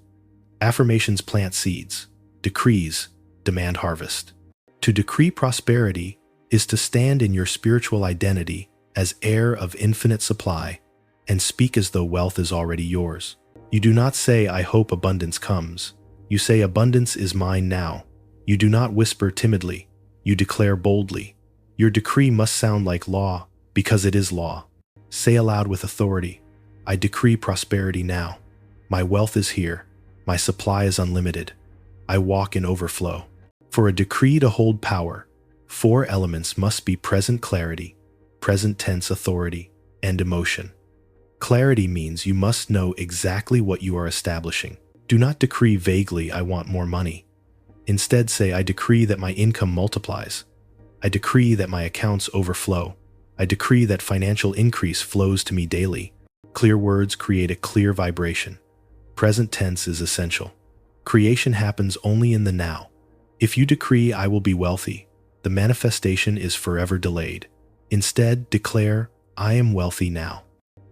Affirmations plant seeds, decrees demand harvest. To decree prosperity is to stand in your spiritual identity as heir of infinite supply and speak as though wealth is already yours. You do not say, "I hope abundance comes." You say, "Abundance is mine now." You do not whisper timidly, you declare boldly. Your decree must sound like law because it is law. Say aloud with authority, "I decree prosperity now. My wealth is here. My supply is unlimited. I walk in overflow." For a decree to hold power, 4 elements must be present clarity, present tense authority, and emotion. Clarity means you must know exactly what you are establishing. Do not decree vaguely, "I want more money." Instead say, "I decree that my income multiplies. I decree that my accounts overflow. I decree that financial increase flows to me daily." Clear words create a clear vibration. Present tense is essential. Creation happens only in the now. If you decree, "I will be wealthy," the manifestation is forever delayed. Instead, declare, "I am wealthy now.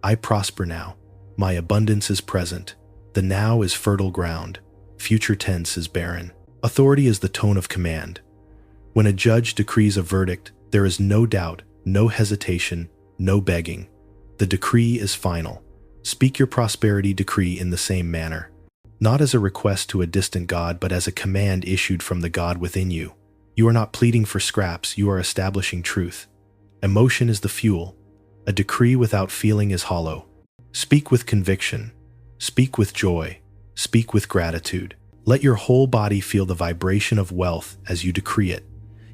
I prosper now. My abundance is present. The now is fertile ground. Future tense is barren." Authority is the tone of command. When a judge decrees a verdict, there is no doubt, no hesitation, no begging. The decree is final. Speak your prosperity decree in the same manner. Not as a request to a distant God, but as a command issued from the God within you. You are not pleading for scraps, you are establishing truth. Emotion is the fuel. A decree without feeling is hollow. Speak with conviction. Speak with joy. Speak with gratitude. Let your whole body feel the vibration of wealth as you decree it.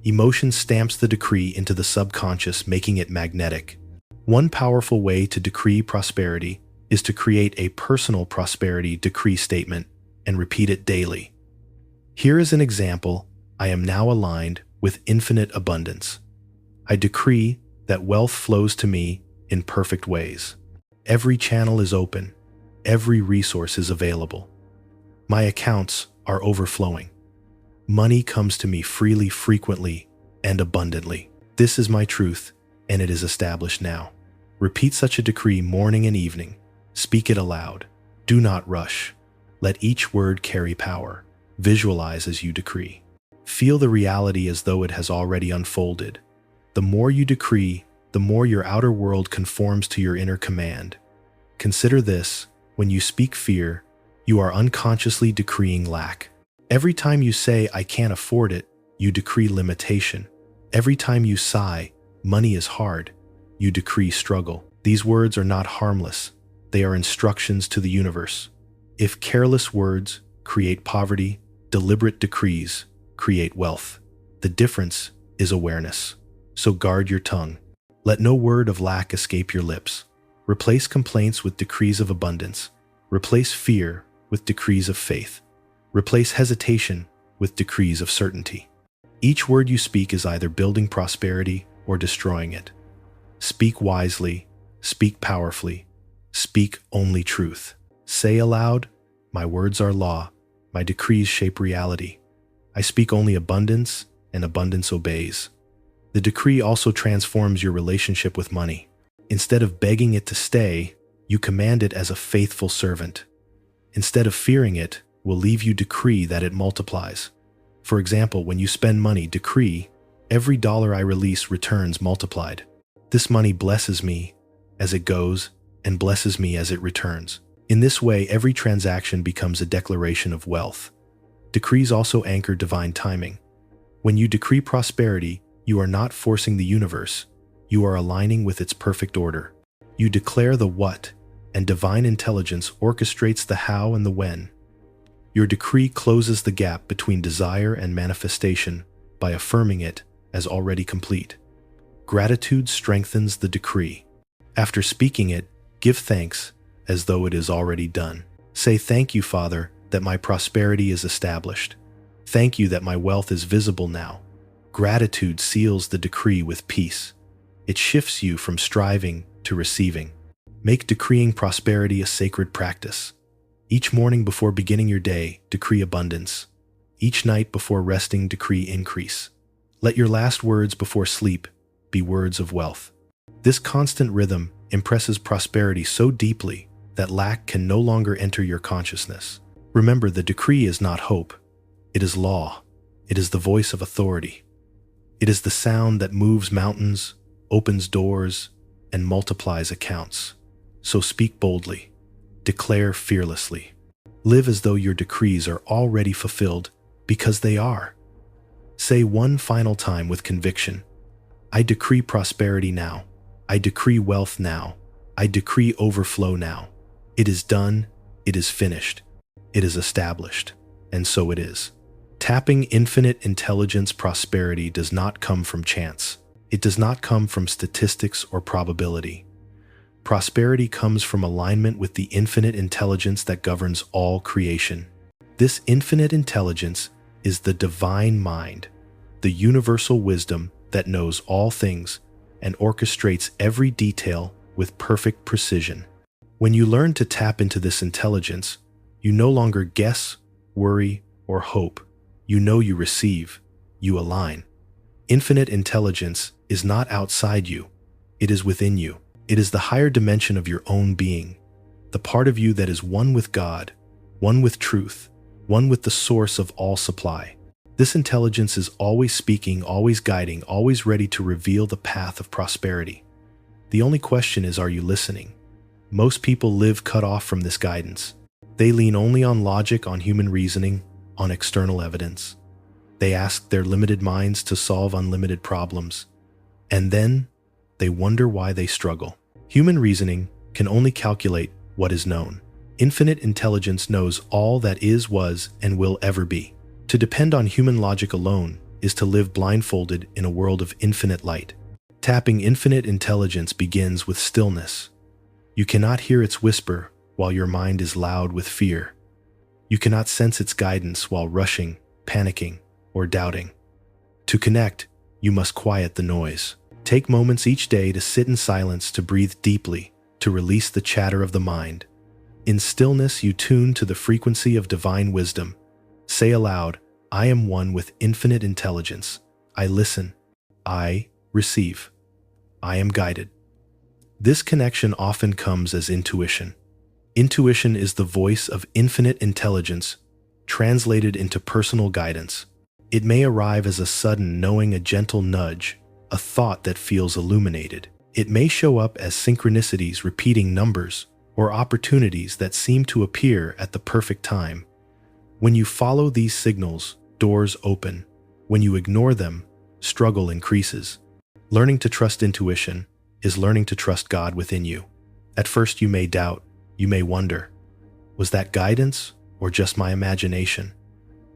Emotion stamps the decree into the subconscious, making it magnetic. One powerful way to decree prosperity is to create a personal prosperity decree statement and repeat it daily. Here is an example. I am now aligned with infinite abundance. I decree that wealth flows to me in perfect ways. Every channel is open. Every resource is available. My accounts are overflowing. Money comes to me freely, frequently, and abundantly. This is my truth, and it is established now. Repeat such a decree morning and evening. Speak it aloud. Do not rush. Let each word carry power. Visualize as you decree. Feel the reality as though it has already unfolded. The more you decree, the more your outer world conforms to your inner command. Consider this: when you speak fear, you are unconsciously decreeing lack. Every time you say, "I can't afford it," you decree limitation. Every time you sigh, "Money is hard," you decree struggle. These words are not harmless. They are instructions to the universe. If careless words create poverty, deliberate decrees create wealth. The difference is awareness. So guard your tongue. Let no word of lack escape your lips. Replace complaints with decrees of abundance. Replace fear with decrees of faith. Replace hesitation with decrees of certainty. Each word you speak is either building prosperity or destroying it. Speak wisely, speak powerfully, speak only truth. Say aloud, "My words are law, my decrees shape reality. I speak only abundance, and abundance obeys." The decree also transforms your relationship with money. Instead of begging it to stay, you command it as a faithful servant. Instead of fearing it, will leave you decree that it multiplies. For example, when you spend money, decree, "Every dollar I release returns multiplied. This money blesses me as it goes and blesses me as it returns." In this way, every transaction becomes a declaration of wealth. Decrees also anchor divine timing. When you decree prosperity, you are not forcing the universe, you are aligning with its perfect order. You declare the what, and divine intelligence orchestrates the how and the when. Your decree closes the gap between desire and manifestation by affirming it as already complete. Gratitude strengthens the decree. After speaking it, give thanks as though it is already done. Say, "Thank you, Father, that my prosperity is established. Thank you that my wealth is visible now." Gratitude seals the decree with peace. It shifts you from striving to receiving. Make decreeing prosperity a sacred practice. Each morning before beginning your day, decree abundance. Each night before resting, decree increase. Let your last words before sleep be words of wealth. This constant rhythm impresses prosperity so deeply that lack can no longer enter your consciousness. Remember, the decree is not hope. It is law. It is the voice of authority. It is the sound that moves mountains, opens doors, and multiplies accounts. So speak boldly. Declare fearlessly. Live as though your decrees are already fulfilled, because they are. Say one final time with conviction, "I decree prosperity now. I decree wealth now. I decree overflow now. It is done. It is finished. It is established." And so it is. Tapping infinite intelligence prosperity does not come from chance. It does not come from statistics or probability. Prosperity comes from alignment with the infinite intelligence that governs all creation. This infinite intelligence is the divine mind, the universal wisdom that knows all things and orchestrates every detail with perfect precision. When you learn to tap into this intelligence, you no longer guess, worry, or hope. You know you receive, you align. Infinite intelligence is not outside you, it is within you. It is the higher dimension of your own being, the part of you that is one with God, one with truth, one with the source of all supply. This intelligence is always speaking, always guiding, always ready to reveal the path of prosperity. The only question is, are you listening? Most people live cut off from this guidance. They lean only on logic, on human reasoning, on external evidence. They ask their limited minds to solve unlimited problems. And then they wonder why they struggle. Human reasoning can only calculate what is known. Infinite intelligence knows all that is, was, and will ever be. To depend on human logic alone is to live blindfolded in a world of infinite light. Tapping infinite intelligence begins with stillness. You cannot hear its whisper while your mind is loud with fear. You cannot sense its guidance while rushing, panicking, or doubting. To connect, you must quiet the noise. Take moments each day to sit in silence, to breathe deeply, to release the chatter of the mind. In stillness, you tune to the frequency of divine wisdom. Say aloud, "I am one with infinite intelligence. I listen. I receive. I am guided." This connection often comes as intuition. Intuition is the voice of infinite intelligence, translated into personal guidance. It may arrive as a sudden knowing, a gentle nudge, a thought that feels illuminated. It may show up as synchronicities, repeating numbers, or opportunities that seem to appear at the perfect time. When you follow these signals, doors open. When you ignore them, struggle increases. Learning to trust intuition is learning to trust God within you. At first you may doubt, you may wonder, was that guidance or just my imagination?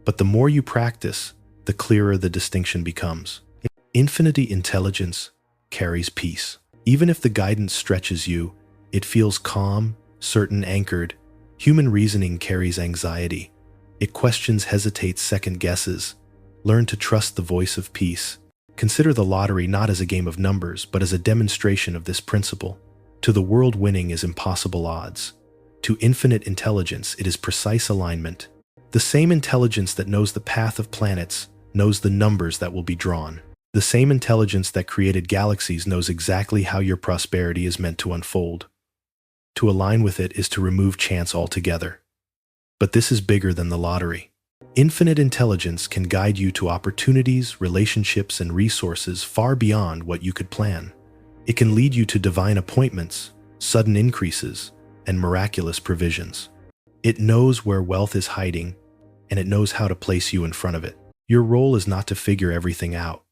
But the more you practice, the clearer the distinction becomes. Infinite intelligence carries peace. Even if the guidance stretches you, it feels calm, certain, anchored. Human reasoning carries anxiety. It questions, hesitates, second guesses. Learn to trust the voice of peace. Consider the lottery not as a game of numbers, but as a demonstration of this principle. To the world, winning is impossible odds. To infinite intelligence, it is precise alignment. The same intelligence that knows the path of planets knows the numbers that will be drawn. The same intelligence that created galaxies knows exactly how your prosperity is meant to unfold. To align with it is to remove chance altogether. But this is bigger than the lottery. Infinite intelligence can guide you to opportunities, relationships, and resources far beyond what you could plan. It can lead you to divine appointments, sudden increases, and miraculous provisions. It knows where wealth is hiding, and it knows how to place you in front of it. Your role is not to figure everything out.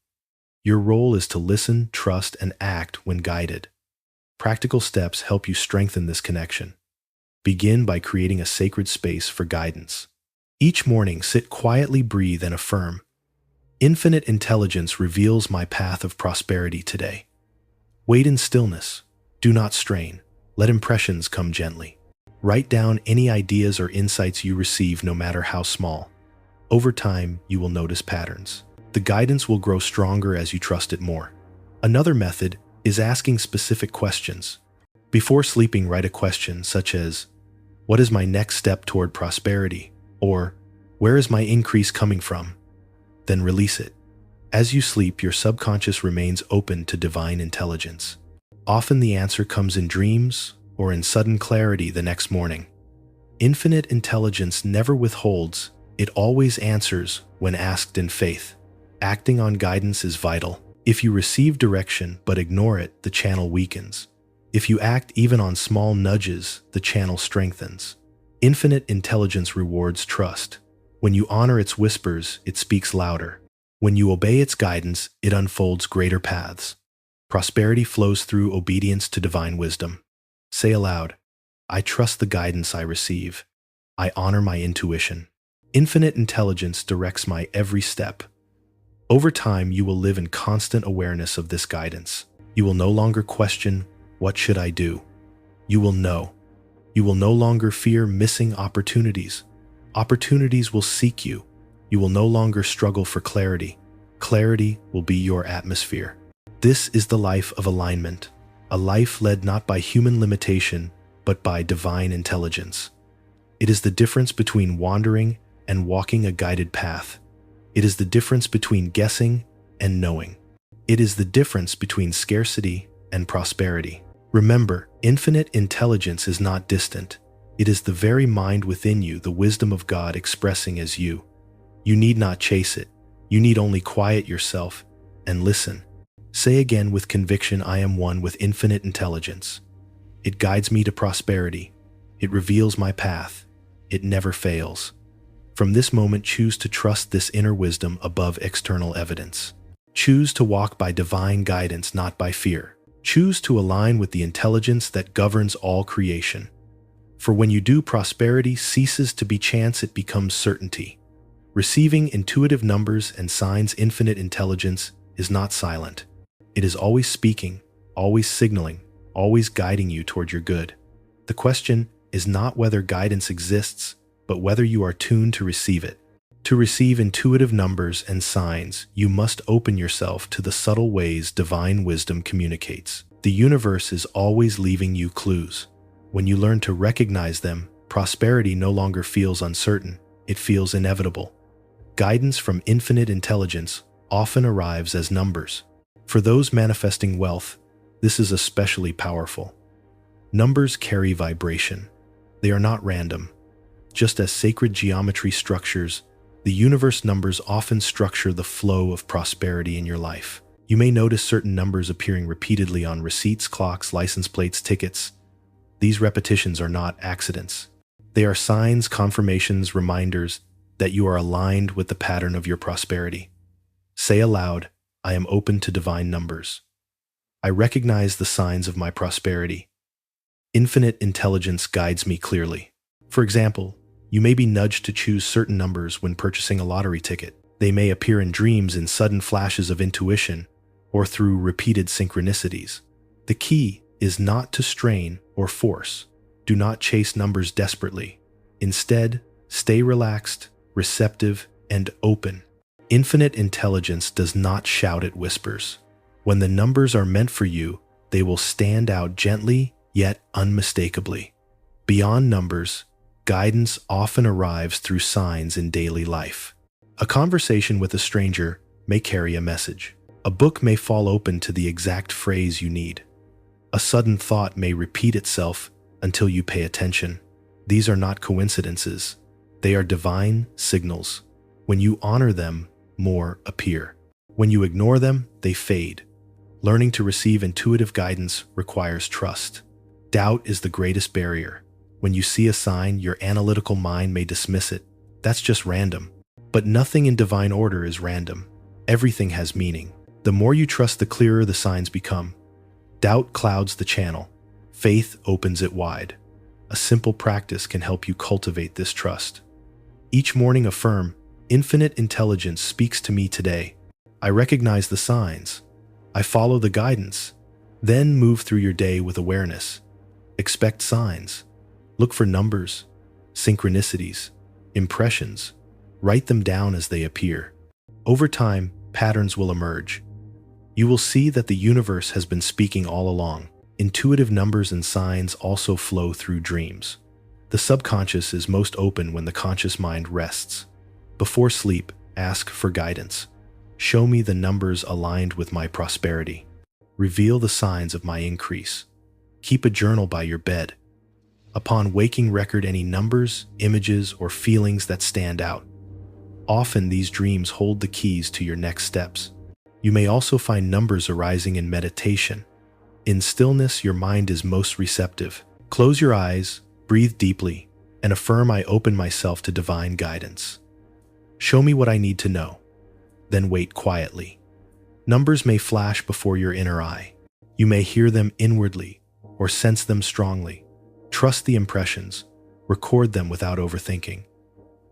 Your role is to listen, trust, and act when guided. Practical steps help you strengthen this connection. Begin by creating a sacred space for guidance. Each morning, sit quietly, breathe, and affirm, "Infinite intelligence reveals my path of prosperity today." Wait in stillness. Do not strain. Let impressions come gently. Write down any ideas or insights you receive, no matter how small. Over time, you will notice patterns. The guidance will grow stronger as you trust it more. Another method is asking specific questions. Before sleeping, write a question such as, "What is my next step toward prosperity?" Or, "Where is my increase coming from?" Then release it. As you sleep, your subconscious remains open to divine intelligence. Often the answer comes in dreams or in sudden clarity the next morning. Infinite intelligence never withholds, it always answers when asked in faith. Acting on guidance is vital. If you receive direction but ignore it, the channel weakens. If you act even on small nudges, the channel strengthens. Infinite intelligence rewards trust. When you honor its whispers, it speaks louder. When you obey its guidance, it unfolds greater paths. Prosperity flows through obedience to divine wisdom. Say aloud, "I trust the guidance I receive. I honor my intuition. Infinite intelligence directs my every step." Over time, you will live in constant awareness of this guidance. You will no longer question, "What should I do?" You will know. You will no longer fear missing opportunities. Opportunities will seek you. You will no longer struggle for clarity. Clarity will be your atmosphere. This is the life of alignment, a life led not by human limitation, but by divine intelligence. It is the difference between wandering and walking a guided path. It is the difference between guessing and knowing. It is the difference between scarcity and prosperity. Remember, infinite intelligence is not distant. It is the very mind within you, the wisdom of God expressing as you. You need not chase it. You need only quiet yourself and listen. Say again with conviction, "I am one with infinite intelligence. It guides me to prosperity. It reveals my path. It never fails." From this moment, choose to trust this inner wisdom above external evidence. Choose to walk by divine guidance, not by fear. Choose to align with the intelligence that governs all creation. For when you do, prosperity ceases to be chance, it becomes certainty. Receiving intuitive numbers and signs, infinite intelligence is not silent. It is always speaking, always signaling, always guiding you toward your good. The question is not whether guidance exists, but whether you are tuned to receive it. To receive intuitive numbers and signs, you must open yourself to the subtle ways divine wisdom communicates. The universe is always leaving you clues. When you learn to recognize them, prosperity no longer feels uncertain, it feels inevitable. Guidance from infinite intelligence often arrives as numbers. For those manifesting wealth, this is especially powerful. Numbers carry vibration. They are not random. Just as sacred geometry structures, the universe numbers often structure the flow of prosperity in your life. You may notice certain numbers appearing repeatedly on receipts, clocks, license plates, tickets. These repetitions are not accidents. They are signs, confirmations, reminders that you are aligned with the pattern of your prosperity. Say aloud, "I am open to divine numbers. I recognize the signs of my prosperity. Infinite intelligence guides me clearly." For example, you may be nudged to choose certain numbers when purchasing a lottery ticket. They may appear in dreams, in sudden flashes of intuition, or through repeated synchronicities. The key is not to strain or force. Do not chase numbers desperately. Instead, stay relaxed, receptive, and open. Infinite intelligence does not shout, it whispers. When the numbers are meant for you, they will stand out gently yet unmistakably. Beyond numbers, guidance often arrives through signs in daily life. A conversation with a stranger may carry a message. A book may fall open to the exact phrase you need. A sudden thought may repeat itself until you pay attention. These are not coincidences. They are divine signals. When you honor them, more appear. When you ignore them, they fade. Learning to receive intuitive guidance requires trust. Doubt is the greatest barrier. When you see a sign, your analytical mind may dismiss it. That's just random. But nothing in divine order is random. Everything has meaning. The more you trust, the clearer the signs become. Doubt clouds the channel. Faith opens it wide. A simple practice can help you cultivate this trust. Each morning affirm, infinite intelligence speaks to me today. I recognize the signs. I follow the guidance. Then move through your day with awareness. Expect signs. Look for numbers, synchronicities, impressions. Write them down as they appear. Over time, patterns will emerge. You will see that the universe has been speaking all along. Intuitive numbers and signs also flow through dreams. The subconscious is most open when the conscious mind rests. Before sleep, ask for guidance. Show me the numbers aligned with my prosperity. Reveal the signs of my increase. Keep a journal by your bed. Upon waking, record any numbers, images, or feelings that stand out. Often these dreams hold the keys to your next steps. You may also find numbers arising in meditation. In stillness, your mind is most receptive. Close your eyes, breathe deeply, and affirm, I open myself to divine guidance. Show me what I need to know. Then wait quietly. Numbers may flash before your inner eye. You may hear them inwardly or sense them strongly. Trust the impressions. Record them without overthinking.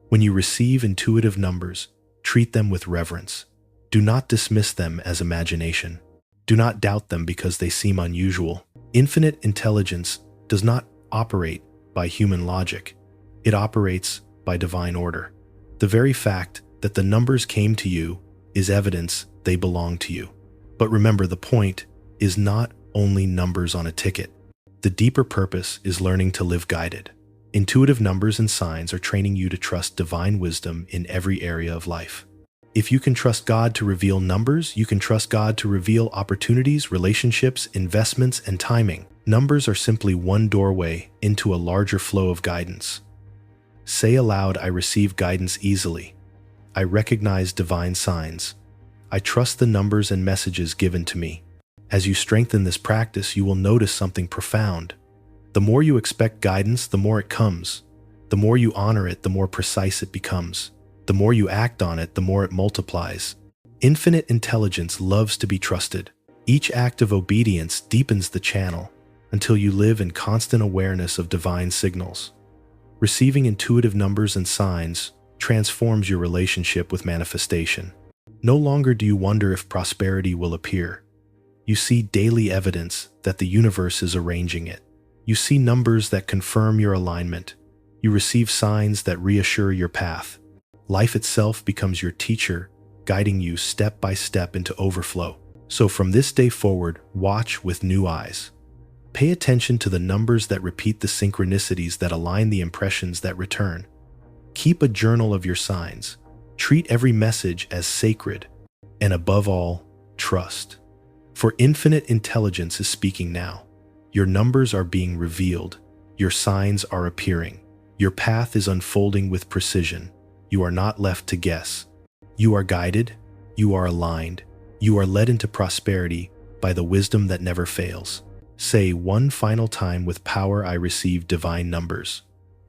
When you receive intuitive numbers, treat them with reverence. Do not dismiss them as imagination. Do not doubt them because they seem unusual. Infinite intelligence does not operate by human logic. It operates by divine order. The very fact that the numbers came to you is evidence they belong to you. But remember, the point is not only numbers on a ticket. The deeper purpose is learning to live guided. Intuitive numbers and signs are training you to trust divine wisdom in every area of life. If you can trust God to reveal numbers, you can trust God to reveal opportunities, relationships, investments, and timing. Numbers are simply one doorway into a larger flow of guidance. Say aloud, I receive guidance easily. I recognize divine signs. I trust the numbers and messages given to me. As you strengthen this practice, you will notice something profound. The more you expect guidance, the more it comes. The more you honor it, the more precise it becomes. The more you act on it, the more it multiplies. Infinite intelligence loves to be trusted. Each act of obedience deepens the channel until you live in constant awareness of divine signals. Receiving intuitive numbers and signs transforms your relationship with manifestation. No longer do you wonder if prosperity will appear. You see daily evidence that the universe is arranging it. You see numbers that confirm your alignment. You receive signs that reassure your path. Life itself becomes your teacher, guiding you step by step into overflow. So from this day forward, watch with new eyes. Pay attention to the numbers that repeat, the synchronicities that align, the impressions that return. Keep a journal of your signs. Treat every message as sacred. And above all, trust. For infinite intelligence is speaking now. Your numbers are being revealed. Your signs are appearing. Your path is unfolding with precision. You are not left to guess. You are guided. You are aligned. You are led into prosperity by the wisdom that never fails. Say one final time with power, I receive divine numbers.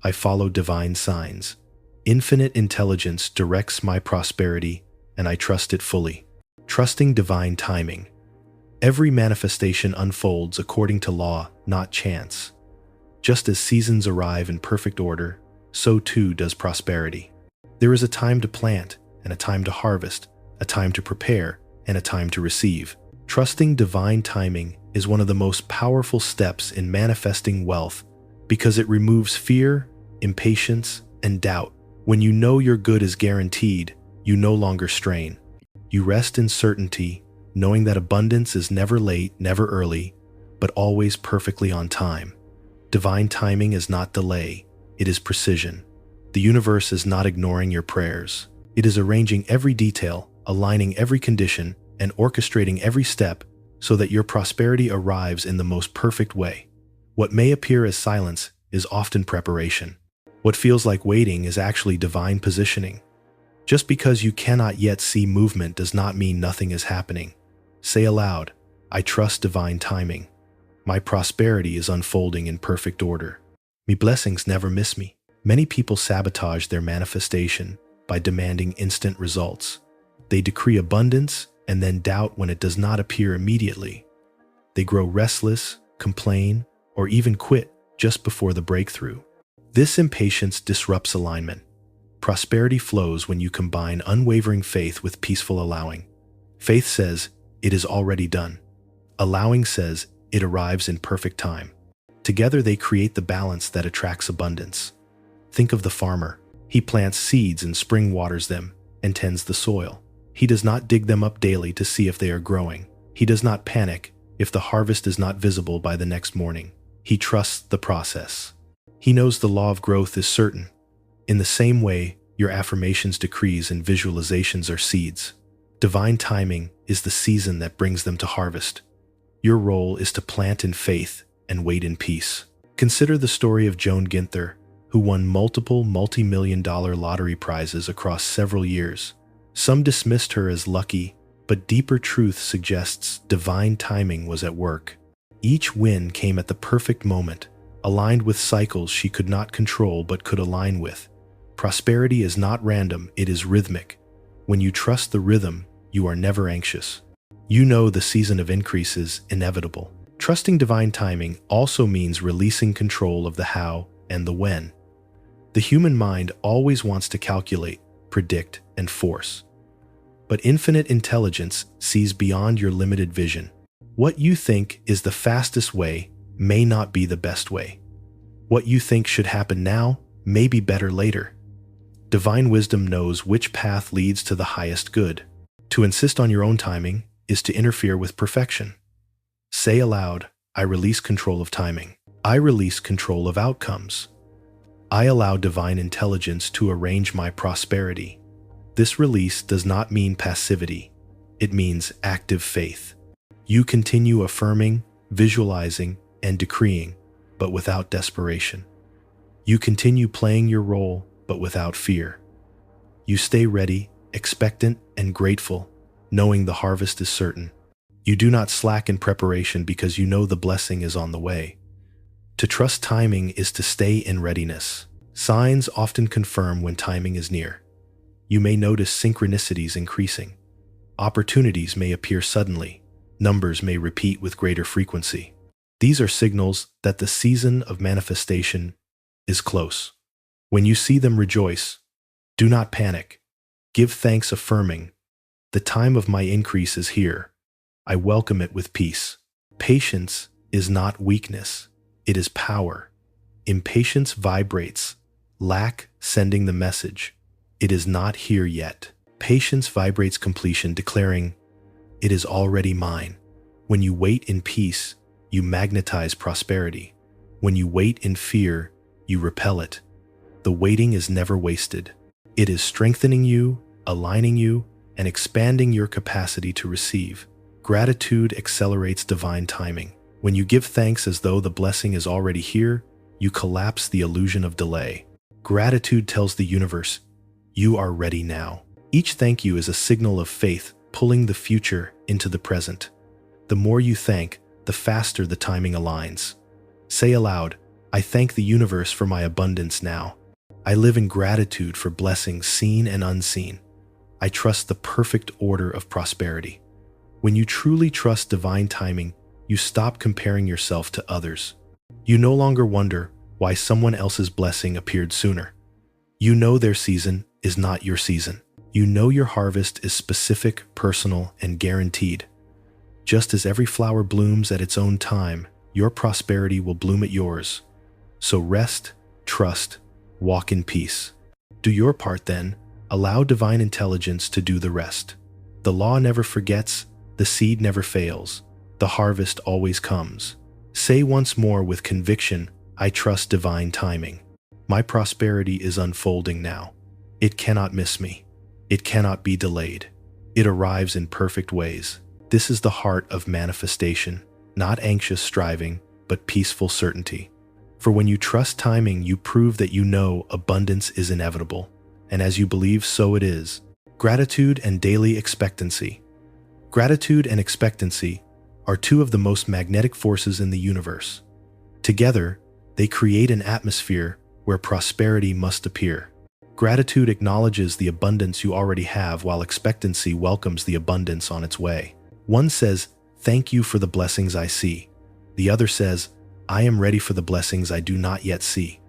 I follow divine signs. Infinite intelligence directs my prosperity, and I trust it fully. Trusting divine timing. Every manifestation unfolds according to law, not chance. Just as seasons arrive in perfect order, so too does prosperity. There is a time to plant and a time to harvest, a time to prepare and a time to receive. Trusting divine timing is one of the most powerful steps in manifesting wealth because it removes fear, impatience, and doubt. When you know your good is guaranteed, you no longer strain. You rest in certainty, knowing that abundance is never late, never early, but always perfectly on time. Divine timing is not delay, it is precision. The universe is not ignoring your prayers. It is arranging every detail, aligning every condition, and orchestrating every step so that your prosperity arrives in the most perfect way. What may appear as silence is often preparation. What feels like waiting is actually divine positioning. Just because you cannot yet see movement does not mean nothing is happening. Say aloud, I trust divine timing. My prosperity is unfolding in perfect order. Me blessings never miss me. Many people sabotage their manifestation by demanding instant results. They decree abundance and then doubt when it does not appear immediately. They grow restless, complain, or even quit just before the breakthrough. This impatience disrupts alignment. Prosperity flows when you combine unwavering faith with peaceful allowing. Faith says, "It is already done." Allowing says, "It arrives in perfect time." Together they create the balance that attracts abundance. Think of the farmer. He plants seeds and spring waters them and tends the soil. He does not dig them up daily to see if they are growing. He does not panic if the harvest is not visible by the next morning. He trusts the process. He knows the law of growth is certain. In the same way, your affirmations, decrees, and visualizations are seeds. Divine timing is the season that brings them to harvest. Your role is to plant in faith and wait in peace. Consider the story of Joan Ginther, who won multiple multi-million-dollar lottery prizes across several years. Some dismissed her as lucky, but deeper truth suggests divine timing was at work. Each win came at the perfect moment, aligned with cycles she could not control but could align with. Prosperity is not random, it is rhythmic. When you trust the rhythm, you are never anxious. You know the season of increase is inevitable. Trusting divine timing also means releasing control of the how and the when. The human mind always wants to calculate, predict, and force. But infinite intelligence sees beyond your limited vision. What you think is the fastest way may not be the best way. What you think should happen now may be better later. Divine wisdom knows which path leads to the highest good. To insist on your own timing is to interfere with perfection. Say aloud, "I release control of timing. I release control of outcomes. I allow divine intelligence to arrange my prosperity." This release does not mean passivity. It means active faith. You continue affirming, visualizing, and decreeing, but without desperation. You continue playing your role, but without fear. You stay ready, expectant, and grateful, knowing the harvest is certain. You do not slack in preparation because you know the blessing is on the way. To trust timing is to stay in readiness. Signs often confirm when timing is near. You may notice synchronicities increasing. Opportunities may appear suddenly. Numbers may repeat with greater frequency. These are signals that the season of manifestation is close. When you see them, rejoice. Do not panic. Give thanks, affirming, "The time of my increase is here. I welcome it with peace." Patience is not weakness. It is power. Impatience vibrates, lack sending the message, "It is not here yet." Patience vibrates completion, declaring, "It is already mine." When you wait in peace, you magnetize prosperity. When you wait in fear, you repel it. The waiting is never wasted. It is strengthening you, aligning you, and expanding your capacity to receive. Gratitude accelerates divine timing. When you give thanks as though the blessing is already here, you collapse the illusion of delay. Gratitude tells the universe, "You are ready now." Each thank you is a signal of faith, pulling the future into the present. The more you thank, the faster the timing aligns. Say aloud, "I thank the universe for my abundance now. I live in gratitude for blessings seen and unseen. I trust the perfect order of prosperity." When you truly trust divine timing, you stop comparing yourself to others. You no longer wonder why someone else's blessing appeared sooner. You know their season is not your season. You know your harvest is specific, personal, and guaranteed. Just as every flower blooms at its own time, your prosperity will bloom at yours. So rest, trust, walk in peace. Do your part then. Allow divine intelligence to do the rest. The law never forgets, the seed never fails, the harvest always comes. Say once more with conviction, "I trust divine timing. My prosperity is unfolding now. It cannot miss me. It cannot be delayed. It arrives in perfect ways." This is the heart of manifestation, not anxious striving, but peaceful certainty. For when you trust timing, you prove that you know abundance is inevitable. And as you believe, so it is. Gratitude and daily expectancy. Gratitude and expectancy are two of the most magnetic forces in the universe. Together, they create an atmosphere where prosperity must appear. Gratitude acknowledges the abundance you already have, while expectancy welcomes the abundance on its way. One says, "Thank you for the blessings I see." The other says, "I am ready for the blessings I do not yet see."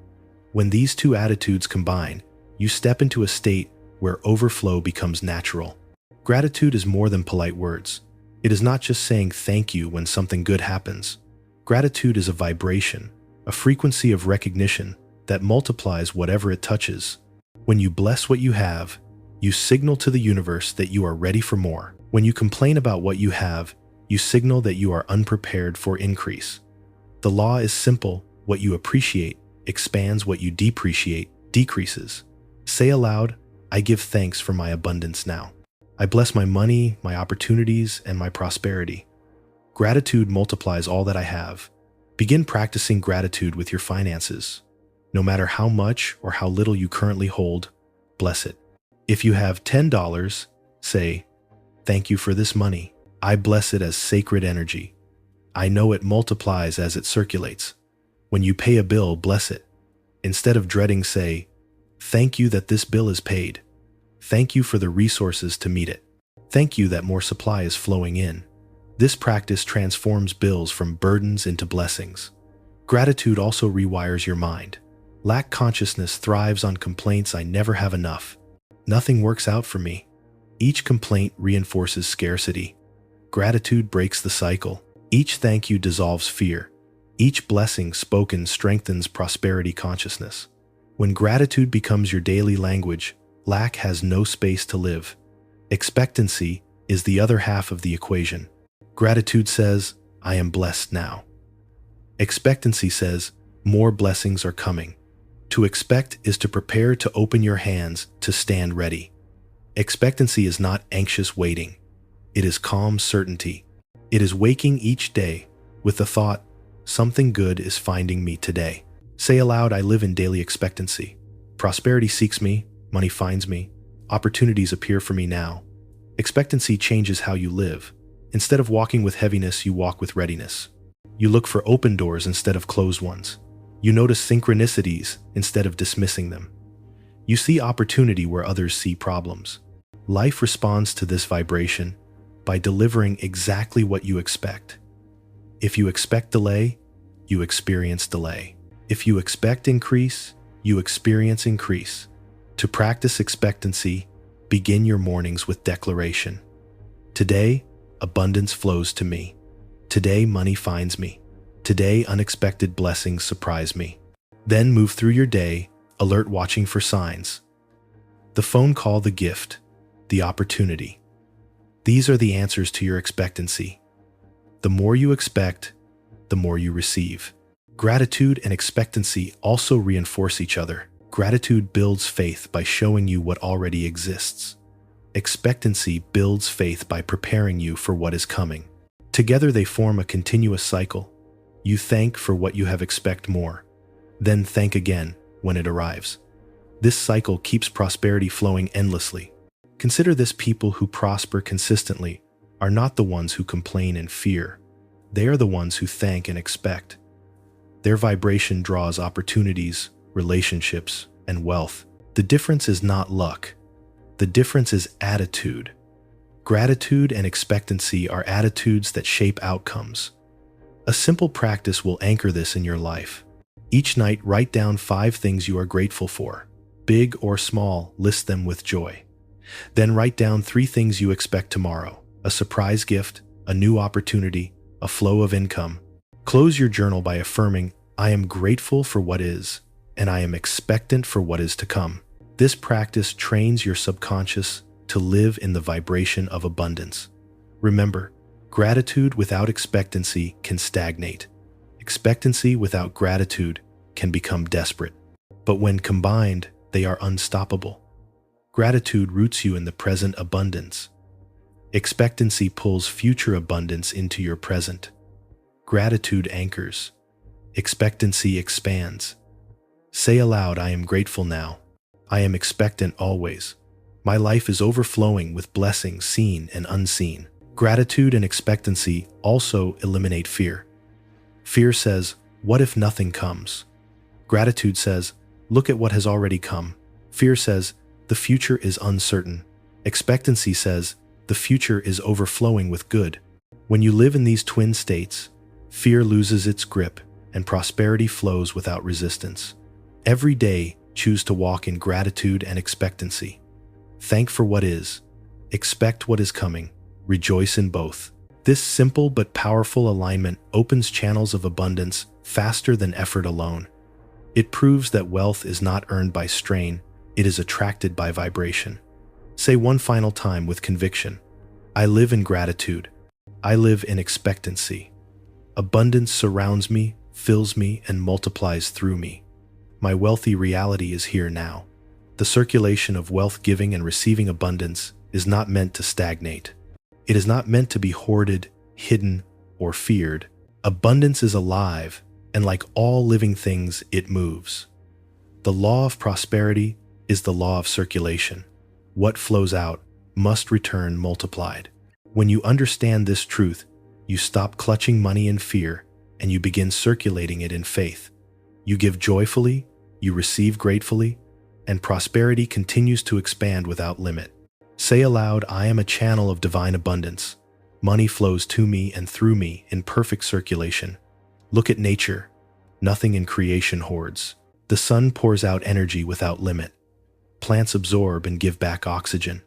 When these two attitudes combine, You step into a state where overflow becomes natural. Gratitude is more than polite words. It is not just saying thank you when something good happens. Gratitude is a vibration, a frequency of recognition that multiplies whatever it touches. When you bless what you have, you signal to the universe that you are ready for more. When you complain about what you have, you signal that you are unprepared for increase. The law is simple: what you appreciate expands, what you depreciate decreases. Say aloud, I give thanks for my abundance now. I bless my money, my opportunities, and my prosperity. Gratitude multiplies all that I have. Begin practicing gratitude with your finances. No matter how much or how little you currently hold, bless it. If you have $10, say, thank you for this money. I bless it as sacred energy. I know it multiplies as it circulates. When you pay a bill, bless it. Instead of dreading, say, thank you that this bill is paid. Thank you for the resources to meet it. Thank you that more supply is flowing in. This practice transforms bills from burdens into blessings. Gratitude also rewires your mind. Lack consciousness thrives on complaints: I never have enough. Nothing works out for me. Each complaint reinforces scarcity. Gratitude breaks the cycle. Each thank you dissolves fear. Each blessing spoken strengthens prosperity consciousness. When gratitude becomes your daily language, lack has no space to live. Expectancy is the other half of the equation. Gratitude says, I am blessed now. Expectancy says, more blessings are coming. To expect is to prepare, to open your hands, to stand ready. Expectancy is not anxious waiting. It is calm certainty. It is waking each day with the thought, something good is finding me today. Say aloud, I live in daily expectancy. Prosperity seeks me, money finds me, opportunities appear for me now. Expectancy changes how you live. Instead of walking with heaviness, you walk with readiness. You look for open doors instead of closed ones. You notice synchronicities instead of dismissing them. You see opportunity where others see problems. Life responds to this vibration by delivering exactly what you expect. If you expect delay, you experience delay. If you expect increase, you experience increase. To practice expectancy, begin your mornings with declaration. Today, abundance flows to me. Today, money finds me. Today, unexpected blessings surprise me. Then move through your day, alert, watching for signs. The phone call, the gift, the opportunity. These are the answers to your expectancy. The more you expect, the more you receive. Gratitude and expectancy also reinforce each other. Gratitude builds faith by showing you what already exists. Expectancy builds faith by preparing you for what is coming. Together they form a continuous cycle. You thank for what you have, expect more. Then thank again when it arrives. This cycle keeps prosperity flowing endlessly. Consider this: people who prosper consistently are not the ones who complain and fear. They are the ones who thank and expect. Their vibration draws opportunities, relationships, and wealth. The difference is not luck. The difference is attitude. Gratitude and expectancy are attitudes that shape outcomes. A simple practice will anchor this in your life. Each night, write down 5 things you are grateful for. Big or small, list them with joy. Then write down 3 things you expect tomorrow: a surprise gift, a new opportunity, a flow of income. Close your journal by affirming, I am grateful for what is, and I am expectant for what is to come. This practice trains your subconscious to live in the vibration of abundance. Remember, gratitude without expectancy can stagnate. Expectancy without gratitude can become desperate. But when combined, they are unstoppable. Gratitude roots you in the present abundance. Expectancy pulls future abundance into your present. Gratitude anchors. Expectancy expands. Say aloud, I am grateful now. I am expectant always. My life is overflowing with blessings seen and unseen. Gratitude and expectancy also eliminate fear. Fear says, what if nothing comes? Gratitude says, look at what has already come. Fear says, the future is uncertain. Expectancy says, the future is overflowing with good. When you live in these twin states, fear loses its grip and prosperity flows without resistance. Every day, choose to walk in gratitude and expectancy. Thank for what is, expect what is coming, rejoice in both. This simple but powerful alignment opens channels of abundance faster than effort alone. It proves that wealth is not earned by strain, it is attracted by vibration. Say one final time with conviction. I live in gratitude. I live in expectancy. Abundance surrounds me, fills me, and multiplies through me. My wealthy reality is here now. The circulation of wealth giving and receiving abundance is not meant to stagnate. It is not meant to be hoarded, hidden, or feared. Abundance is alive, and like all living things, it moves. The law of prosperity is the law of circulation. What flows out must return multiplied. When you understand this truth, you stop clutching money in fear, and you begin circulating it in faith. You give joyfully, you receive gratefully, and prosperity continues to expand without limit. Say aloud, I am a channel of divine abundance. Money flows to me and through me in perfect circulation. Look at nature. Nothing in creation hoards. The sun pours out energy without limit. Plants absorb and give back oxygen.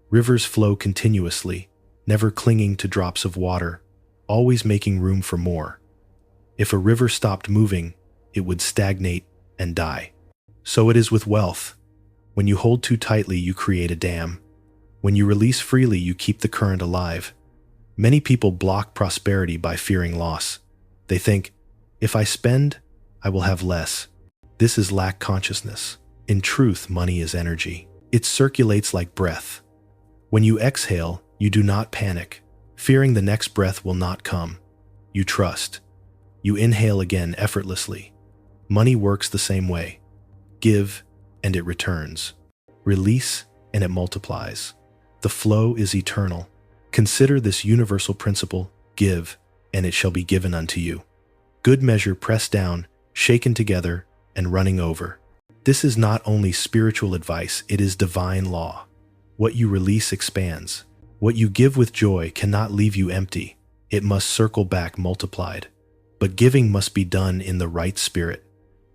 Rivers flow continuously, never clinging to drops of water, always making room for more. If a river stopped moving, it would stagnate and die. So it is with wealth. When you hold too tightly, you create a dam. When you release freely, you keep the current alive. Many people block prosperity by fearing loss. They think, if I spend, I will have less. This is lack consciousness. In truth, money is energy. It circulates like breath. When you exhale, you do not panic, fearing the next breath will not come. You trust. You inhale again effortlessly. Money works the same way. Give, and it returns. Release, and it multiplies. The flow is eternal. Consider this universal principle: give, and it shall be given unto you. Good measure pressed down, shaken together, and running over. This is not only spiritual advice, it is divine law. What you release expands. What you give with joy cannot leave you empty. It must circle back multiplied. But giving must be done in the right spirit.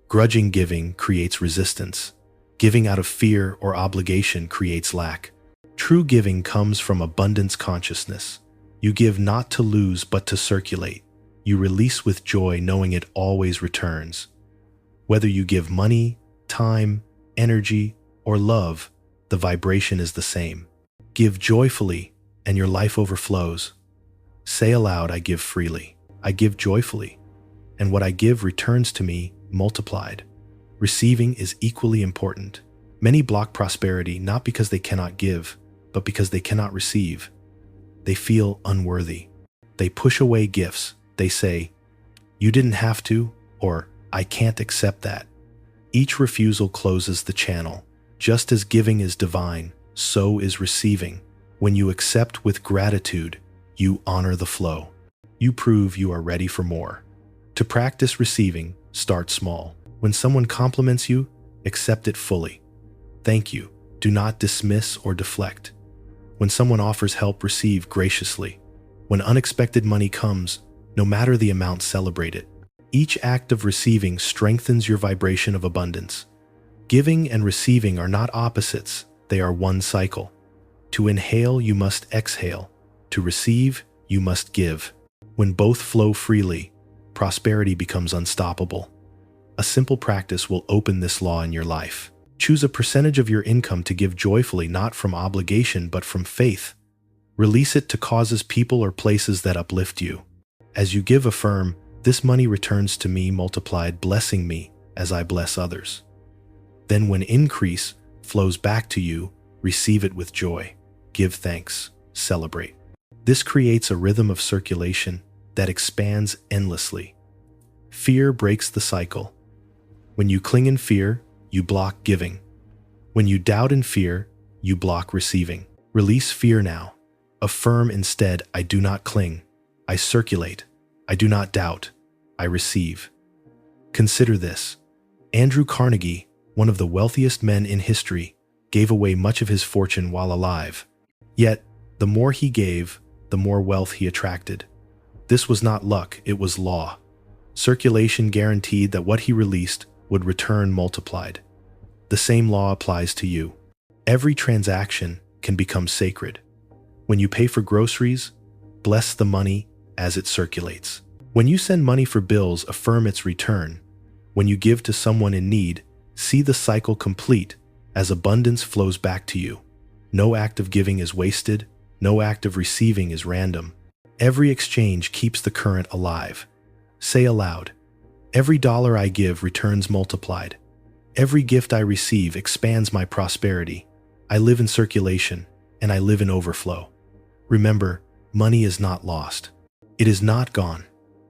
Grudging giving creates resistance. Giving out of fear or obligation creates lack. True giving comes from abundance consciousness. You give not to lose, but to circulate. You release with joy, knowing it always returns. Whether you give money, time, energy, or love, the vibration is the same. Give joyfully, and your life overflows. Say aloud, I give freely. I give joyfully. And what I give returns to me multiplied. Receiving is equally important. Many block prosperity not because they cannot give, but because they cannot receive. They feel unworthy. They push away gifts. They say, you didn't have to, or I can't accept that. Each refusal closes the channel. Just as giving is divine, so is receiving. When you accept with gratitude, you honor the flow. You prove you are ready for more. To practice receiving, start small. When someone compliments you, accept it fully. Thank you. Do not dismiss or deflect. When someone offers help, receive graciously. When unexpected money comes, no matter the amount, celebrate it. Each act of receiving strengthens your vibration of abundance. Giving and receiving are not opposites, they are one cycle. To inhale, you must exhale. To receive, you must give. When both flow freely, prosperity becomes unstoppable. A simple practice will open this law in your life. Choose a percentage of your income to give joyfully, not from obligation but from faith. Release it to causes, people, or places that uplift you. As you give, affirm, this money returns to me multiplied, blessing me as I bless others. Then when increase flows back to you, receive it with joy. Give thanks, celebrate. This creates a rhythm of circulation that expands endlessly. Fear breaks the cycle. When you cling in fear, you block giving. When you doubt in fear, you block receiving. Release fear now. Affirm instead, I do not cling. I circulate. I do not doubt. I receive. Consider this. Andrew Carnegie, one of the wealthiest men in history, gave away much of his fortune while alive. Yet, the more he gave, the more wealth he attracted. This was not luck, it was law. Circulation guaranteed that what he released would return multiplied. The same law applies to you. Every transaction can become sacred. When you pay for groceries, bless the money as it circulates. When you send money for bills, affirm its return. When you give to someone in need, see the cycle complete as abundance flows back to you. No act of giving is wasted. No act of receiving is random. Every exchange keeps the current alive. Say aloud, every dollar I give returns multiplied. Every gift I receive expands my prosperity. I live in circulation, and I live in overflow. Remember, money is not lost. It is not gone.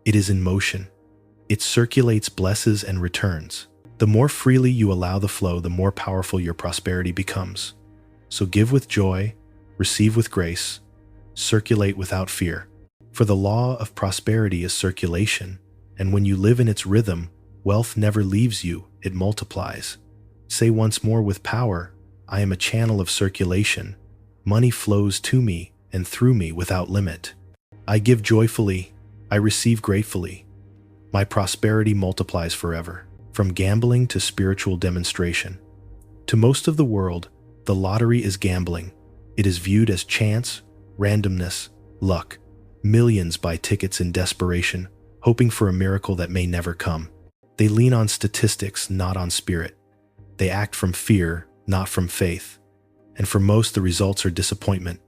It is in motion. It circulates, blesses, and returns. The more freely you allow the flow, the more powerful your prosperity becomes. So give with joy, receive with grace, circulate without fear. For the law of prosperity is circulation, and when you live in its rhythm, wealth never leaves you, it multiplies. Say once more with power, I am a channel of circulation. Money flows to me and through me without limit. I give joyfully, I receive gratefully. My prosperity multiplies forever. From gambling to spiritual demonstration. To most of the world, the lottery is gambling. It is viewed as chance, randomness, luck. Millions buy tickets in desperation, hoping for a miracle that may never come. They lean on statistics, not on spirit. They act from fear, not from faith. And for most, the results are disappointment.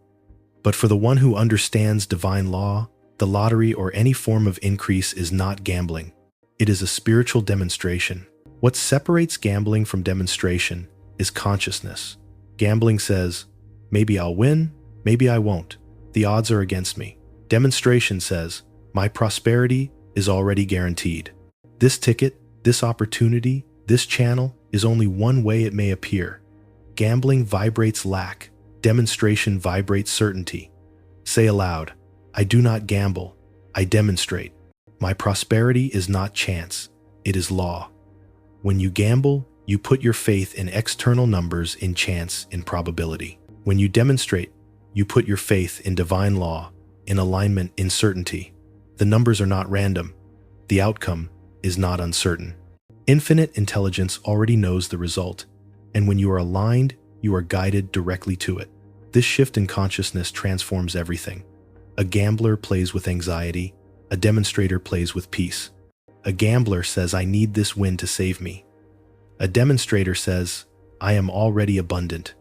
But for the one who understands divine law, the lottery or any form of increase is not gambling. It is a spiritual demonstration. What separates gambling from demonstration is consciousness. Gambling says, maybe I'll win, maybe I won't. The odds are against me. Demonstration says, my prosperity is already guaranteed. This ticket, this opportunity, this channel is only one way it may appear. Gambling vibrates lack. Demonstration vibrates certainty. Say aloud, I do not gamble, I demonstrate. My prosperity is not chance, it is law. When you gamble, you put your faith in external numbers, in chance, in probability. When you demonstrate, you put your faith in divine law, in alignment, in certainty. The numbers are not random. The outcome is not uncertain. Infinite intelligence already knows the result, and when you are aligned, you are guided directly to it. This shift in consciousness transforms everything. A gambler plays with anxiety. A demonstrator plays with peace. A gambler says, I need this win to save me. A demonstrator says, I am already abundant.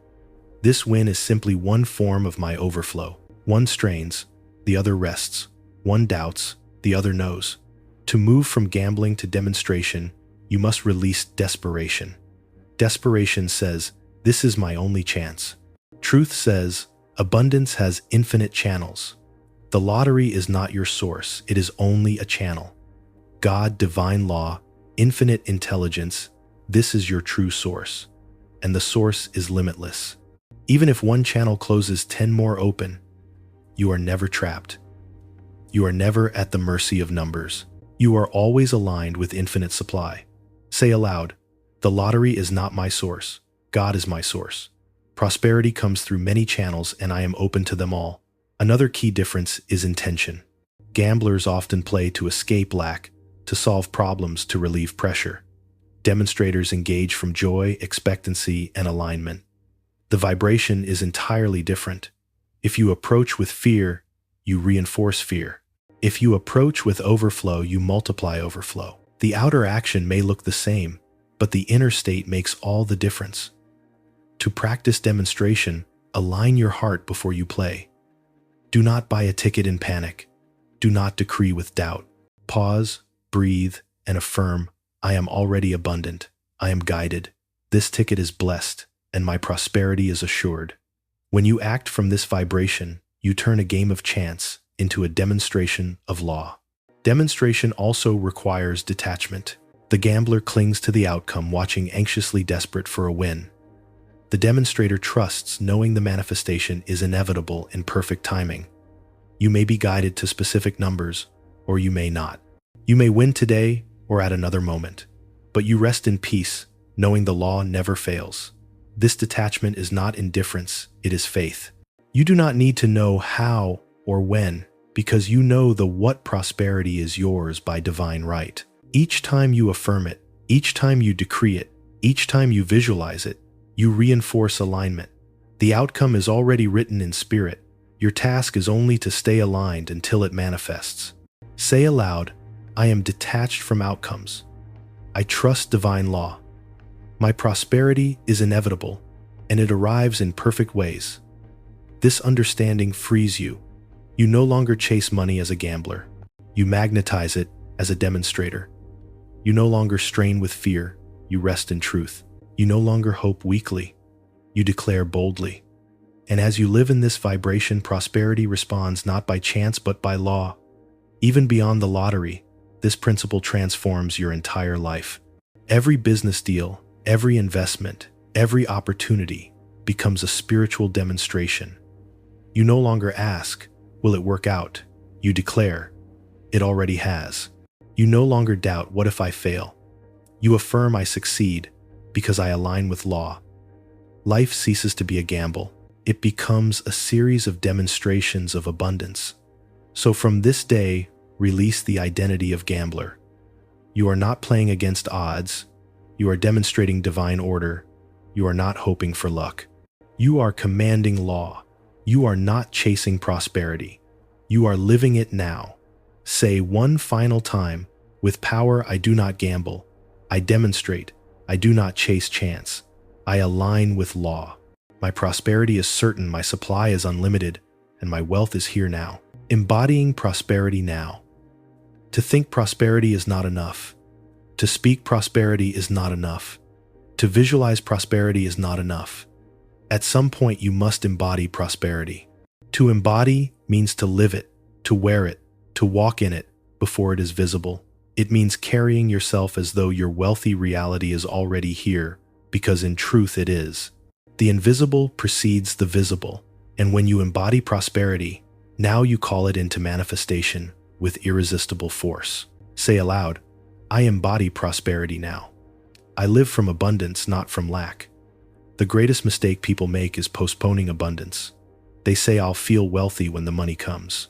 This win is simply one form of my overflow. One strains, the other rests. One doubts, the other knows. To move from gambling to demonstration, you must release desperation. Desperation says, this is my only chance. Truth says, abundance has infinite channels. The lottery is not your source, it is only a channel. God, divine law, infinite intelligence, this is your true source. And the source is limitless. Even if one channel closes, 10 more open, you are never trapped. You are never at the mercy of numbers. You are always aligned with infinite supply. Say aloud, the lottery is not my source, God is my source. Prosperity comes through many channels and I am open to them all. Another key difference is intention. Gamblers often play to escape lack, to solve problems, to relieve pressure. Demonstrators engage from joy, expectancy, and alignment. The vibration is entirely different. If you approach with fear, you reinforce fear. If you approach with overflow, you multiply overflow. The outer action may look the same, but the inner state makes all the difference. To practice demonstration, align your heart before you play. Do not buy a ticket in panic. Do not decree with doubt. Pause, breathe, and affirm, I am already abundant. I am guided. This ticket is blessed, and my prosperity is assured. When you act from this vibration, you turn a game of chance into a demonstration of law. Demonstration also requires detachment. The gambler clings to the outcome, watching anxiously, desperate for a win. The demonstrator trusts, knowing the manifestation is inevitable in perfect timing. You may be guided to specific numbers, or you may not. You may win today or at another moment, but you rest in peace, knowing the law never fails. This detachment is not indifference, it is faith. You do not need to know how or when, because you know the what. Prosperity is yours by divine right. Each time you affirm it, each time you decree it, Each time you visualize it, you reinforce alignment. The outcome is already written in spirit. Your task is only to stay aligned until it manifests. Say aloud, I am detached from outcomes. I trust divine law. My prosperity is inevitable, and it arrives in perfect ways. This understanding frees you. You no longer chase money as a gambler. You magnetize it as a demonstrator. You no longer strain with fear. You rest in truth. You no longer hope weakly. You declare boldly. And as you live in this vibration, prosperity responds not by chance but by law. Even beyond the lottery, this principle transforms your entire life. Every business deal, every investment, every opportunity becomes a spiritual demonstration. You no longer ask, will it work out? You declare, it already has. You no longer doubt, what if I fail? You affirm, I succeed because I align with law. Life ceases to be a gamble. It becomes a series of demonstrations of abundance. So from this day, release the identity of gambler. You are not playing against odds. You are demonstrating divine order. You are not hoping for luck. You are commanding law. You are not chasing prosperity. You are living it now. Say one final time, with power I do not gamble. I demonstrate. I do not chase chance. I align with law. My prosperity is certain, my supply is unlimited, and my wealth is here now. Embodying prosperity now. To think prosperity is not enough. To speak prosperity is not enough. To visualize prosperity is not enough. At some point, you must embody prosperity. To embody means to live it, to wear it, to walk in it before it is visible. It means carrying yourself as though your wealthy reality is already here, because in truth it is. The invisible precedes the visible, and when you embody prosperity, now you call it into manifestation with irresistible force. Say aloud, I embody prosperity now. I live from abundance, not from lack. The greatest mistake people make is postponing abundance. They say, I'll feel wealthy when the money comes.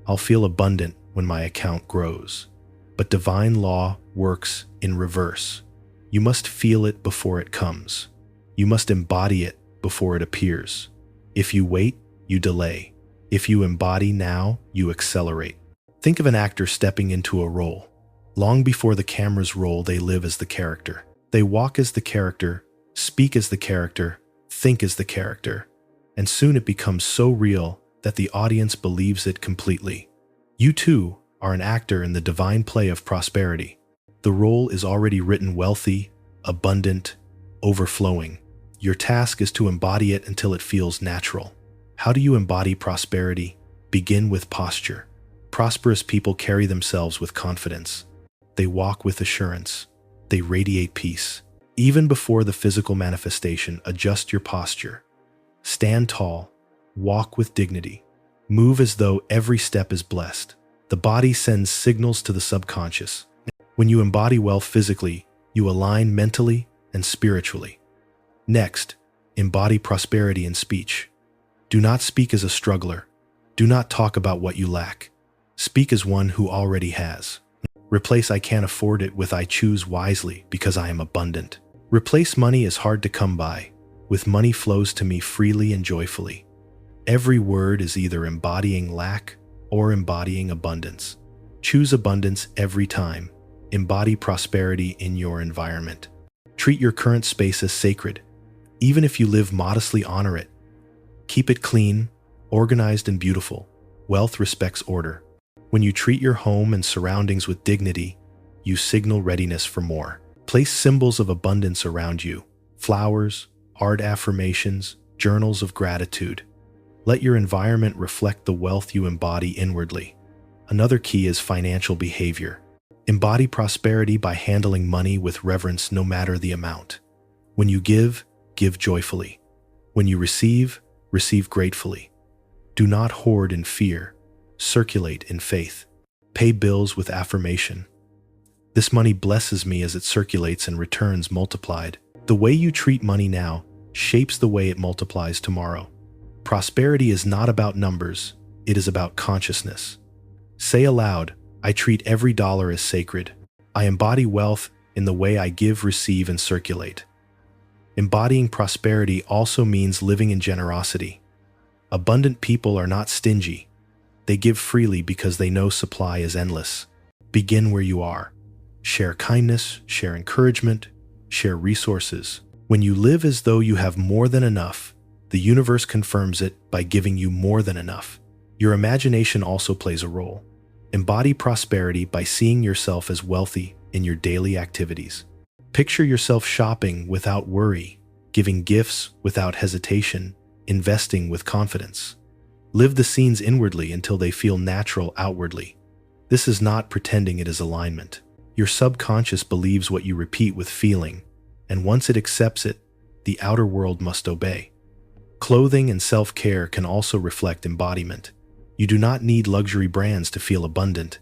I'll feel abundant when my account grows. But divine law works in reverse. You must feel it before it comes. You must embody it before it appears. If you wait, you delay. If you embody now, you accelerate. Think of an actor stepping into a role. Long before the cameras roll, they live as the character. They walk as the character, speak as the character, think as the character. And soon it becomes so real that the audience believes it completely. You too are an actor in the divine play of prosperity. The role is already written, wealthy, abundant, overflowing. Your task is to embody it until it feels natural. How do you embody prosperity? Begin with posture. Prosperous people carry themselves with confidence. They walk with assurance. They radiate peace. Even before the physical manifestation, adjust your posture. Stand tall. Walk with dignity. Move as though every step is blessed. The body sends signals to the subconscious. When you embody wealth physically, you align mentally and spiritually. Next, embody prosperity in speech. Do not speak as a struggler. Do not talk about what you lack. Speak as one who already has. Replace I can't afford it with I choose wisely because I am abundant. Replace money is hard to come by with money flows to me freely and joyfully. Every word is either embodying lack or embodying abundance. Choose abundance every time. Embody prosperity in your environment. Treat your current space as sacred. Even if you live modestly, honor it. Keep it clean, organized, and beautiful. Wealth respects order. When you treat your home and surroundings with dignity, you signal readiness for more. Place symbols of abundance around you. Flowers, art affirmations, journals of gratitude. Let your environment reflect the wealth you embody inwardly. Another key is financial behavior. Embody prosperity by handling money with reverence no matter the amount. When you give, give joyfully. When you receive, receive gratefully. Do not hoard in fear. Circulate in faith. Pay bills with affirmation. This money blesses me as it circulates and returns multiplied. The way you treat money now shapes the way it multiplies tomorrow. Prosperity is not about numbers, it is about consciousness. Say aloud, I treat every dollar as sacred. I embody wealth in the way I give, receive, and circulate. Embodying prosperity also means living in generosity. Abundant people are not stingy. They give freely because they know supply is endless. Begin where you are. Share kindness, share encouragement, share resources. When you live as though you have more than enough, the universe confirms it by giving you more than enough. Your imagination also plays a role. Embody prosperity by seeing yourself as wealthy in your daily activities. Picture yourself shopping without worry, giving gifts without hesitation, investing with confidence. Live the scenes inwardly until they feel natural outwardly. This is not pretending it is alignment. Your subconscious believes what you repeat with feeling, and once it accepts it, the outer world must obey. Clothing and self-care can also reflect embodiment. You do not need luxury brands to feel abundant.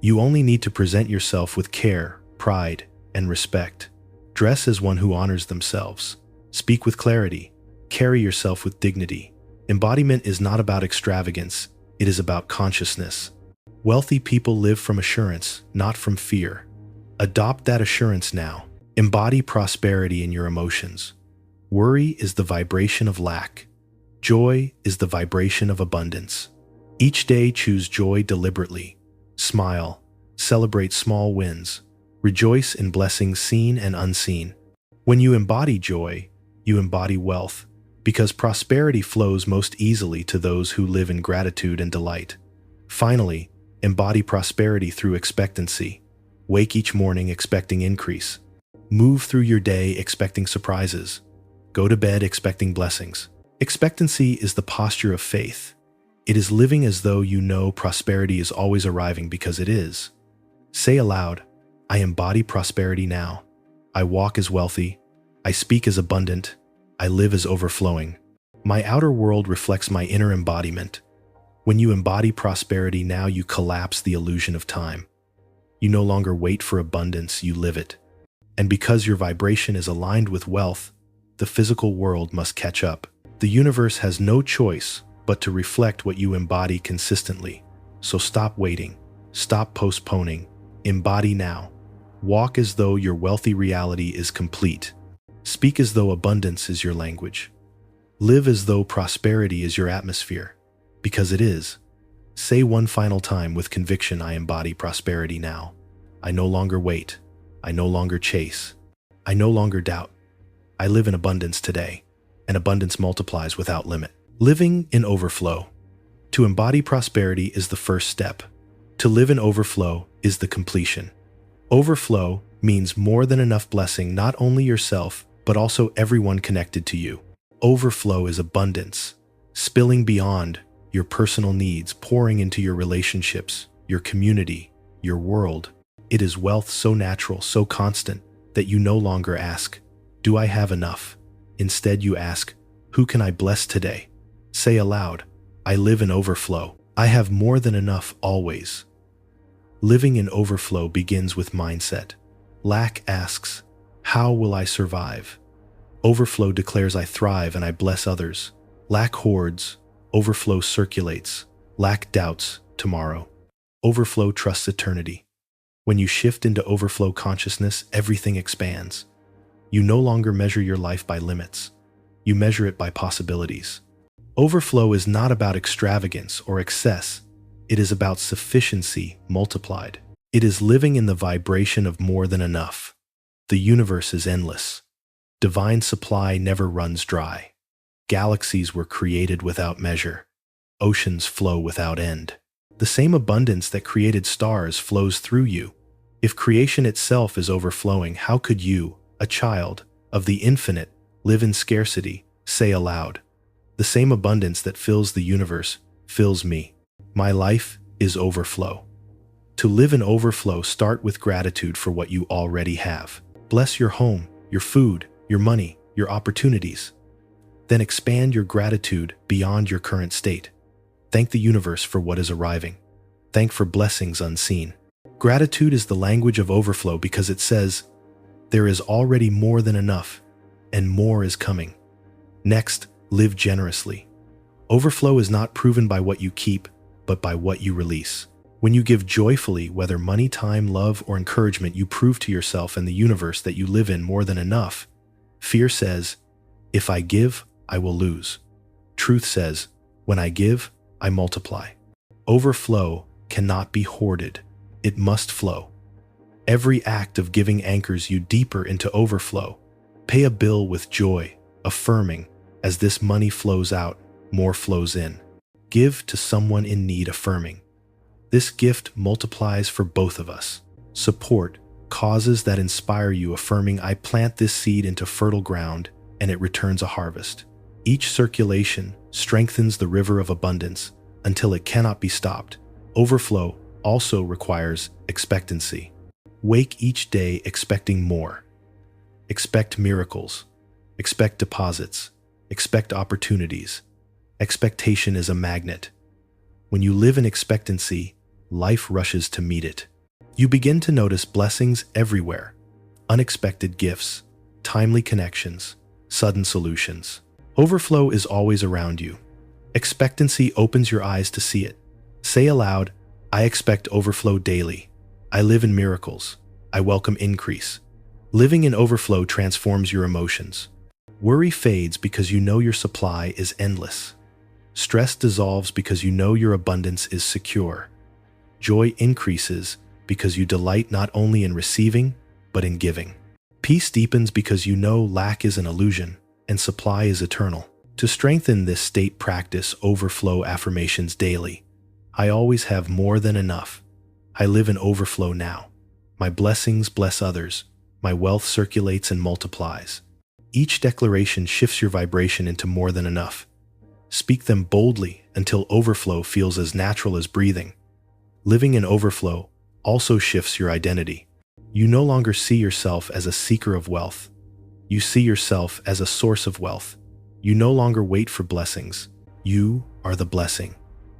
You only need to present yourself with care, pride, and respect. Dress as one who honors themselves. Speak with clarity. Carry yourself with dignity. Embodiment is not about extravagance, it is about consciousness. Wealthy people live from assurance, not from fear. Adopt that assurance now. Embody prosperity in your emotions. Worry is the vibration of lack. Joy is the vibration of abundance. Each day choose joy deliberately. Smile. Celebrate small wins. Rejoice in blessings seen and unseen. When you embody joy, you embody wealth, because prosperity flows most easily to those who live in gratitude and delight. Finally, embody prosperity through expectancy. Wake each morning expecting increase. Move through your day expecting surprises. Go to bed expecting blessings. Expectancy is the posture of faith. It is living as though you know prosperity is always arriving because it is. Say aloud, I embody prosperity now. I walk as wealthy. I speak as abundant. I live as overflowing. My outer world reflects my inner embodiment. When you embody prosperity now, you collapse the illusion of time. You no longer wait for abundance, you live it. And because your vibration is aligned with wealth, the physical world must catch up. The universe has no choice but to reflect what you embody consistently. So stop waiting. Stop postponing. Embody now. Walk as though your wealthy reality is complete. Speak as though abundance is your language. Live as though prosperity is your atmosphere, because it is. Say one final time with conviction, I embody prosperity now. I no longer wait. I no longer chase. I no longer doubt. I live in abundance today, and abundance multiplies without limit. Living in overflow. To embody prosperity is the first step. To live in overflow is the completion. Overflow means more than enough blessing not only yourself, but also everyone connected to you. Overflow is abundance, spilling beyond your personal needs, pouring into your relationships, your community, your world. It is wealth so natural, so constant, that you no longer ask, do I have enough? Instead, you ask, who can I bless today? Say aloud, I live in overflow. I have more than enough always. Living in overflow begins with mindset. Lack asks, how will I survive? Overflow declares I thrive and I bless others. Lack hoards, overflow circulates. Lack doubts tomorrow. Overflow trusts eternity. When you shift into overflow consciousness, everything expands. You no longer measure your life by limits. You measure it by possibilities. Overflow is not about extravagance or excess. It is about sufficiency multiplied. It is living in the vibration of more than enough. The universe is endless. Divine supply never runs dry. Galaxies were created without measure. Oceans flow without end. The same abundance that created stars flows through you. If creation itself is overflowing, how could you, a child of the infinite, live in scarcity? Say aloud, the same abundance that fills the universe fills me. My life is overflow. To live in overflow, start with gratitude for what you already have. Bless your home, your food, your money, your opportunities. Then expand your gratitude beyond your current state. Thank the universe for what is arriving. Thank for blessings unseen. Gratitude is the language of overflow because it says, there is already more than enough, and more is coming. Next, live generously. Overflow is not proven by what you keep, but by what you release. When you give joyfully, whether money, time, love, or encouragement, you prove to yourself and the universe that you live in more than enough. Fear says, if I give, I will lose. Truth says, when I give, I multiply. Overflow cannot be hoarded. It must flow. Every act of giving anchors you deeper into overflow. Pay a bill with joy, affirming, as this money flows out, more flows in. Give to someone in need, affirming. This gift multiplies for both of us. Support causes that inspire you, affirming, I plant this seed into fertile ground and it returns a harvest. Each circulation strengthens the river of abundance until it cannot be stopped. Overflow also requires expectancy. Wake each day expecting more. Expect miracles. Expect deposits. Expect opportunities. Expectation is a magnet. When you live in expectancy, life rushes to meet it. You begin to notice blessings everywhere, unexpected gifts, timely connections, sudden solutions. Overflow is always around you. Expectancy opens your eyes to see it. Say aloud, I expect overflow daily. I live in miracles. I welcome increase. Living in overflow transforms your emotions. Worry fades because you know your supply is endless. Stress dissolves because you know your abundance is secure. Joy increases because you delight not only in receiving, but in giving. Peace deepens because you know lack is an illusion and supply is eternal. To strengthen this state, practice overflow affirmations daily. I always have more than enough. I live in overflow now. My blessings bless others. My wealth circulates and multiplies. Each declaration shifts your vibration into more than enough. Speak them boldly until overflow feels as natural as breathing. Living in overflow also shifts your identity. You no longer see yourself as a seeker of wealth. You see yourself as a source of wealth. You no longer wait for blessings. You are the blessing.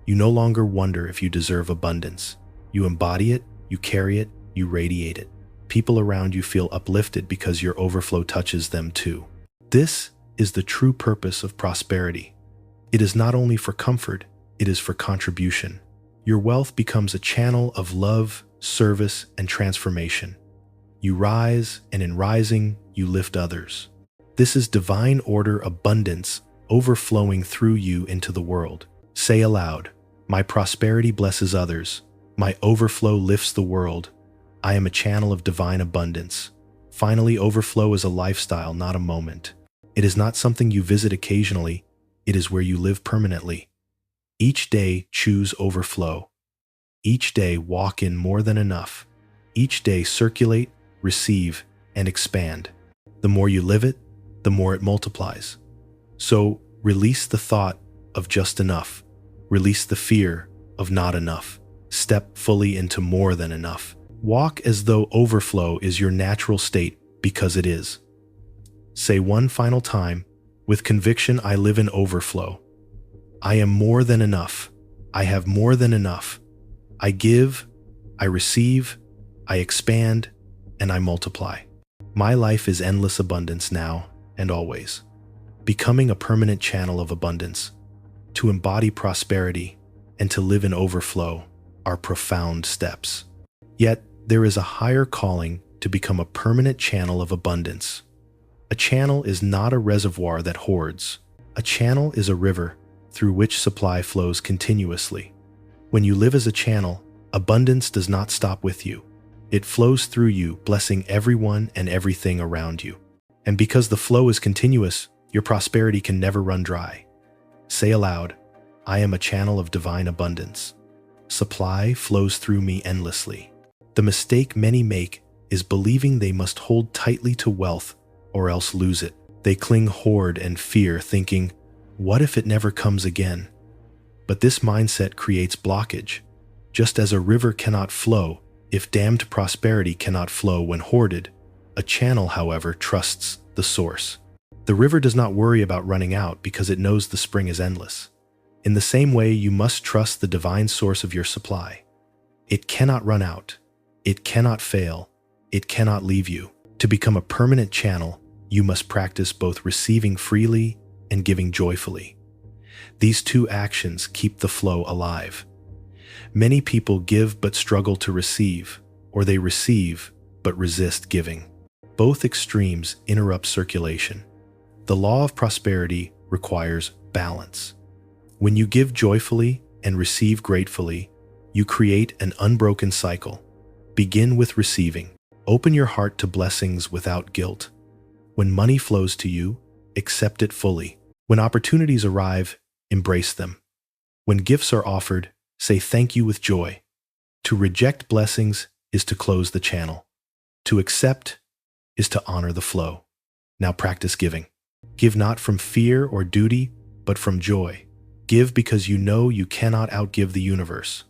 You no longer wonder if you deserve abundance. You embody it, you carry it, you radiate it. People around you feel uplifted because your overflow touches them too. This is the true purpose of prosperity. It is not only for comfort, it is for contribution. Your wealth becomes a channel of love, service, and transformation. You rise, and in rising, you lift others. This is divine order abundance overflowing through you into the world. Say aloud, my prosperity blesses others. My overflow lifts the world. I am a channel of divine abundance. Finally, overflow is a lifestyle, not a moment. It is not something you visit occasionally. It is where you live permanently. Each day, choose overflow. Each day, walk in more than enough. Each day, circulate, receive, and expand. The more you live it, the more it multiplies. So, release the thought of just enough. Release the fear of not enough. Step fully into more than enough. Walk as though overflow is your natural state, because it is. Say one final time, with conviction, I live in overflow. I am more than enough. I have more than enough. I give, I receive, I expand, and I multiply. My life is endless abundance now and always. Becoming a permanent channel of abundance, to embody prosperity, and to live in overflow are profound steps. Yet, there is a higher calling to become a permanent channel of abundance. A channel is not a reservoir that hoards. A channel is a river through which supply flows continuously. When you live as a channel, abundance does not stop with you. It flows through you, blessing everyone and everything around you. And because the flow is continuous, your prosperity can never run dry. Say aloud, I am a channel of divine abundance. Supply flows through me endlessly. The mistake many make is believing they must hold tightly to wealth or else lose it. They cling hoard and fear, thinking, what if it never comes again? But this mindset creates blockage. Just as a river cannot flow if dammed, prosperity cannot flow when hoarded. A channel, however, trusts the source. The river does not worry about running out because it knows the spring is endless. In the same way, you must trust the divine source of your supply. It cannot run out. It cannot fail. It cannot leave you. To become a permanent channel, you must practice both receiving freely and giving joyfully. These two actions keep the flow alive. Many people give but struggle to receive, or they receive but resist giving. Both extremes interrupt circulation. The law of prosperity requires balance. When you give joyfully and receive gratefully, you create an unbroken cycle. Begin with receiving. Open your heart to blessings without guilt. When money flows to you, accept it fully. When opportunities arrive, embrace them. When gifts are offered, say thank you with joy. To reject blessings is to close the channel. To accept is to honor the flow. Now practice giving. Give not from fear or duty, but from joy. Give because you know you cannot outgive the universe.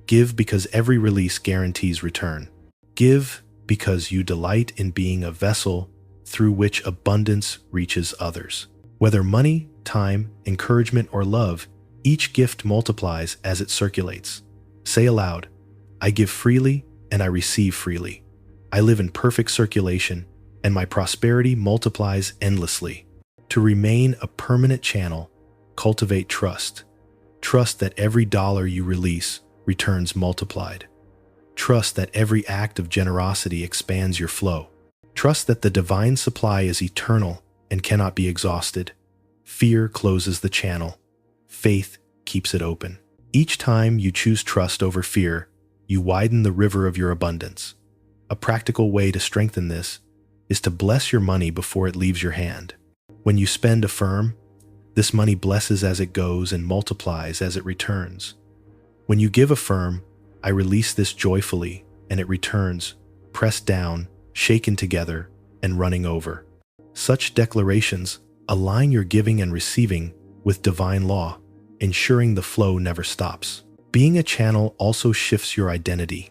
Give because every release guarantees return. Give because you delight in being a vessel through which abundance reaches others. Whether money, time, encouragement, or love, each gift multiplies as it circulates. Say aloud, I give freely and I receive freely. I live in perfect circulation and my prosperity multiplies endlessly. To remain a permanent channel, cultivate trust. Trust that every dollar you release returns multiplied. Trust that every act of generosity expands your flow. Trust that the divine supply is eternal and cannot be exhausted. Fear closes the channel. Faith keeps it open. Each time you choose trust over fear, you widen the river of your abundance. A practical way to strengthen this is to bless your money before it leaves your hand. When you spend, affirm, this money blesses as it goes and multiplies as it returns. When you give, affirm, I release this joyfully and it returns, pressed down, shaken together, and running over. Such declarations align your giving and receiving with divine law, ensuring the flow never stops. Being a channel also shifts your identity.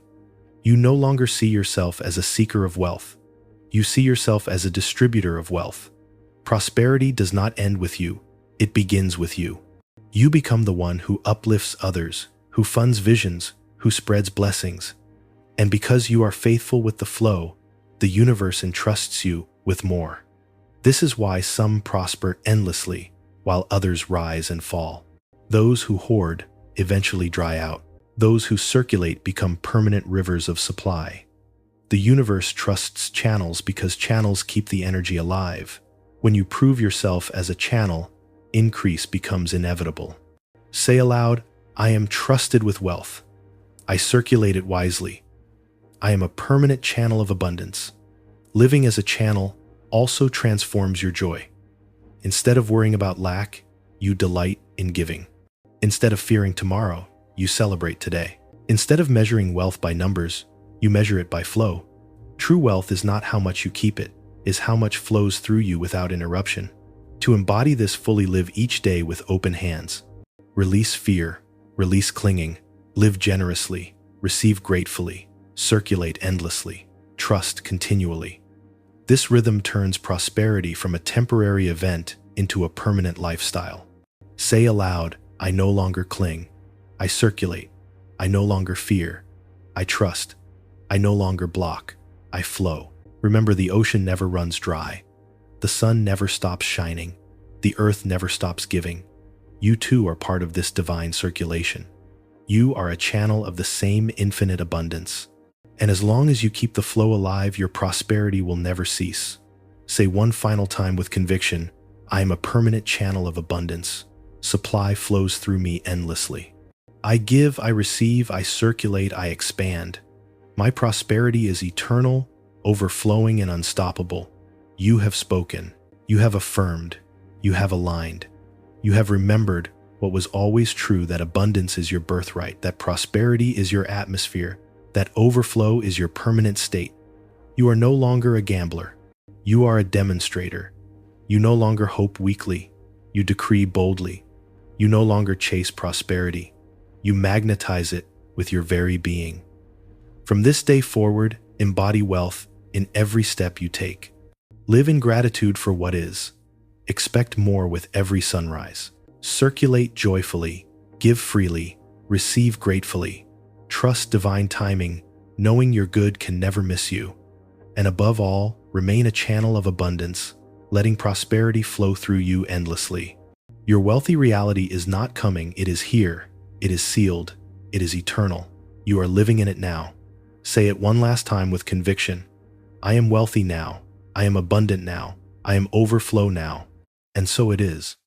You no longer see yourself as a seeker of wealth. You see yourself as a distributor of wealth. Prosperity does not end with you, it begins with you. You become the one who uplifts others, who funds visions, who spreads blessings. And because you are faithful with the flow, the universe entrusts you with more. This is why some prosper endlessly, while others rise and fall. Those who hoard eventually dry out. Those who circulate become permanent rivers of supply. The universe trusts channels because channels keep the energy alive. When you prove yourself as a channel, increase becomes inevitable. Say aloud, I am trusted with wealth. I circulate it wisely. I am a permanent channel of abundance. Living as a channel also transforms your joy. Instead of worrying about lack, you delight in giving. Instead of fearing tomorrow, you celebrate today. Instead of measuring wealth by numbers, you measure it by flow. True wealth is not how much you keep it, is how much flows through you without interruption. To embody this fully, live each day with open hands. Release fear, release clinging, live generously, receive gratefully, circulate endlessly, trust continually. This rhythm turns prosperity from a temporary event into a permanent lifestyle. Say aloud, I no longer cling. I circulate. I no longer fear. I trust. I no longer block. I flow. Remember, the ocean never runs dry. The sun never stops shining. The earth never stops giving. You too are part of this divine circulation. You are a channel of the same infinite abundance. And as long as you keep the flow alive, your prosperity will never cease. Say one final time with conviction, I am a permanent channel of abundance. Supply flows through me endlessly. I give, I receive, I circulate, I expand. My prosperity is eternal, overflowing, and unstoppable. You have spoken. You have affirmed. You have aligned. You have remembered what was always true, that abundance is your birthright, that prosperity is your atmosphere, that overflow is your permanent state. You are no longer a gambler. You are a demonstrator. You no longer hope weakly. You decree boldly. You no longer chase prosperity. You magnetize it with your very being. From this day forward, embody wealth in every step you take. Live in gratitude for what is. Expect more with every sunrise. Circulate joyfully, give freely, receive gratefully. Trust divine timing, knowing your good can never miss you. And above all, remain a channel of abundance, letting prosperity flow through you endlessly. Your wealthy reality is not coming, it is here. It is sealed. It is eternal. You are living in it now. Say it one last time with conviction. I am wealthy now. I am abundant now. I am overflow now. And so it is.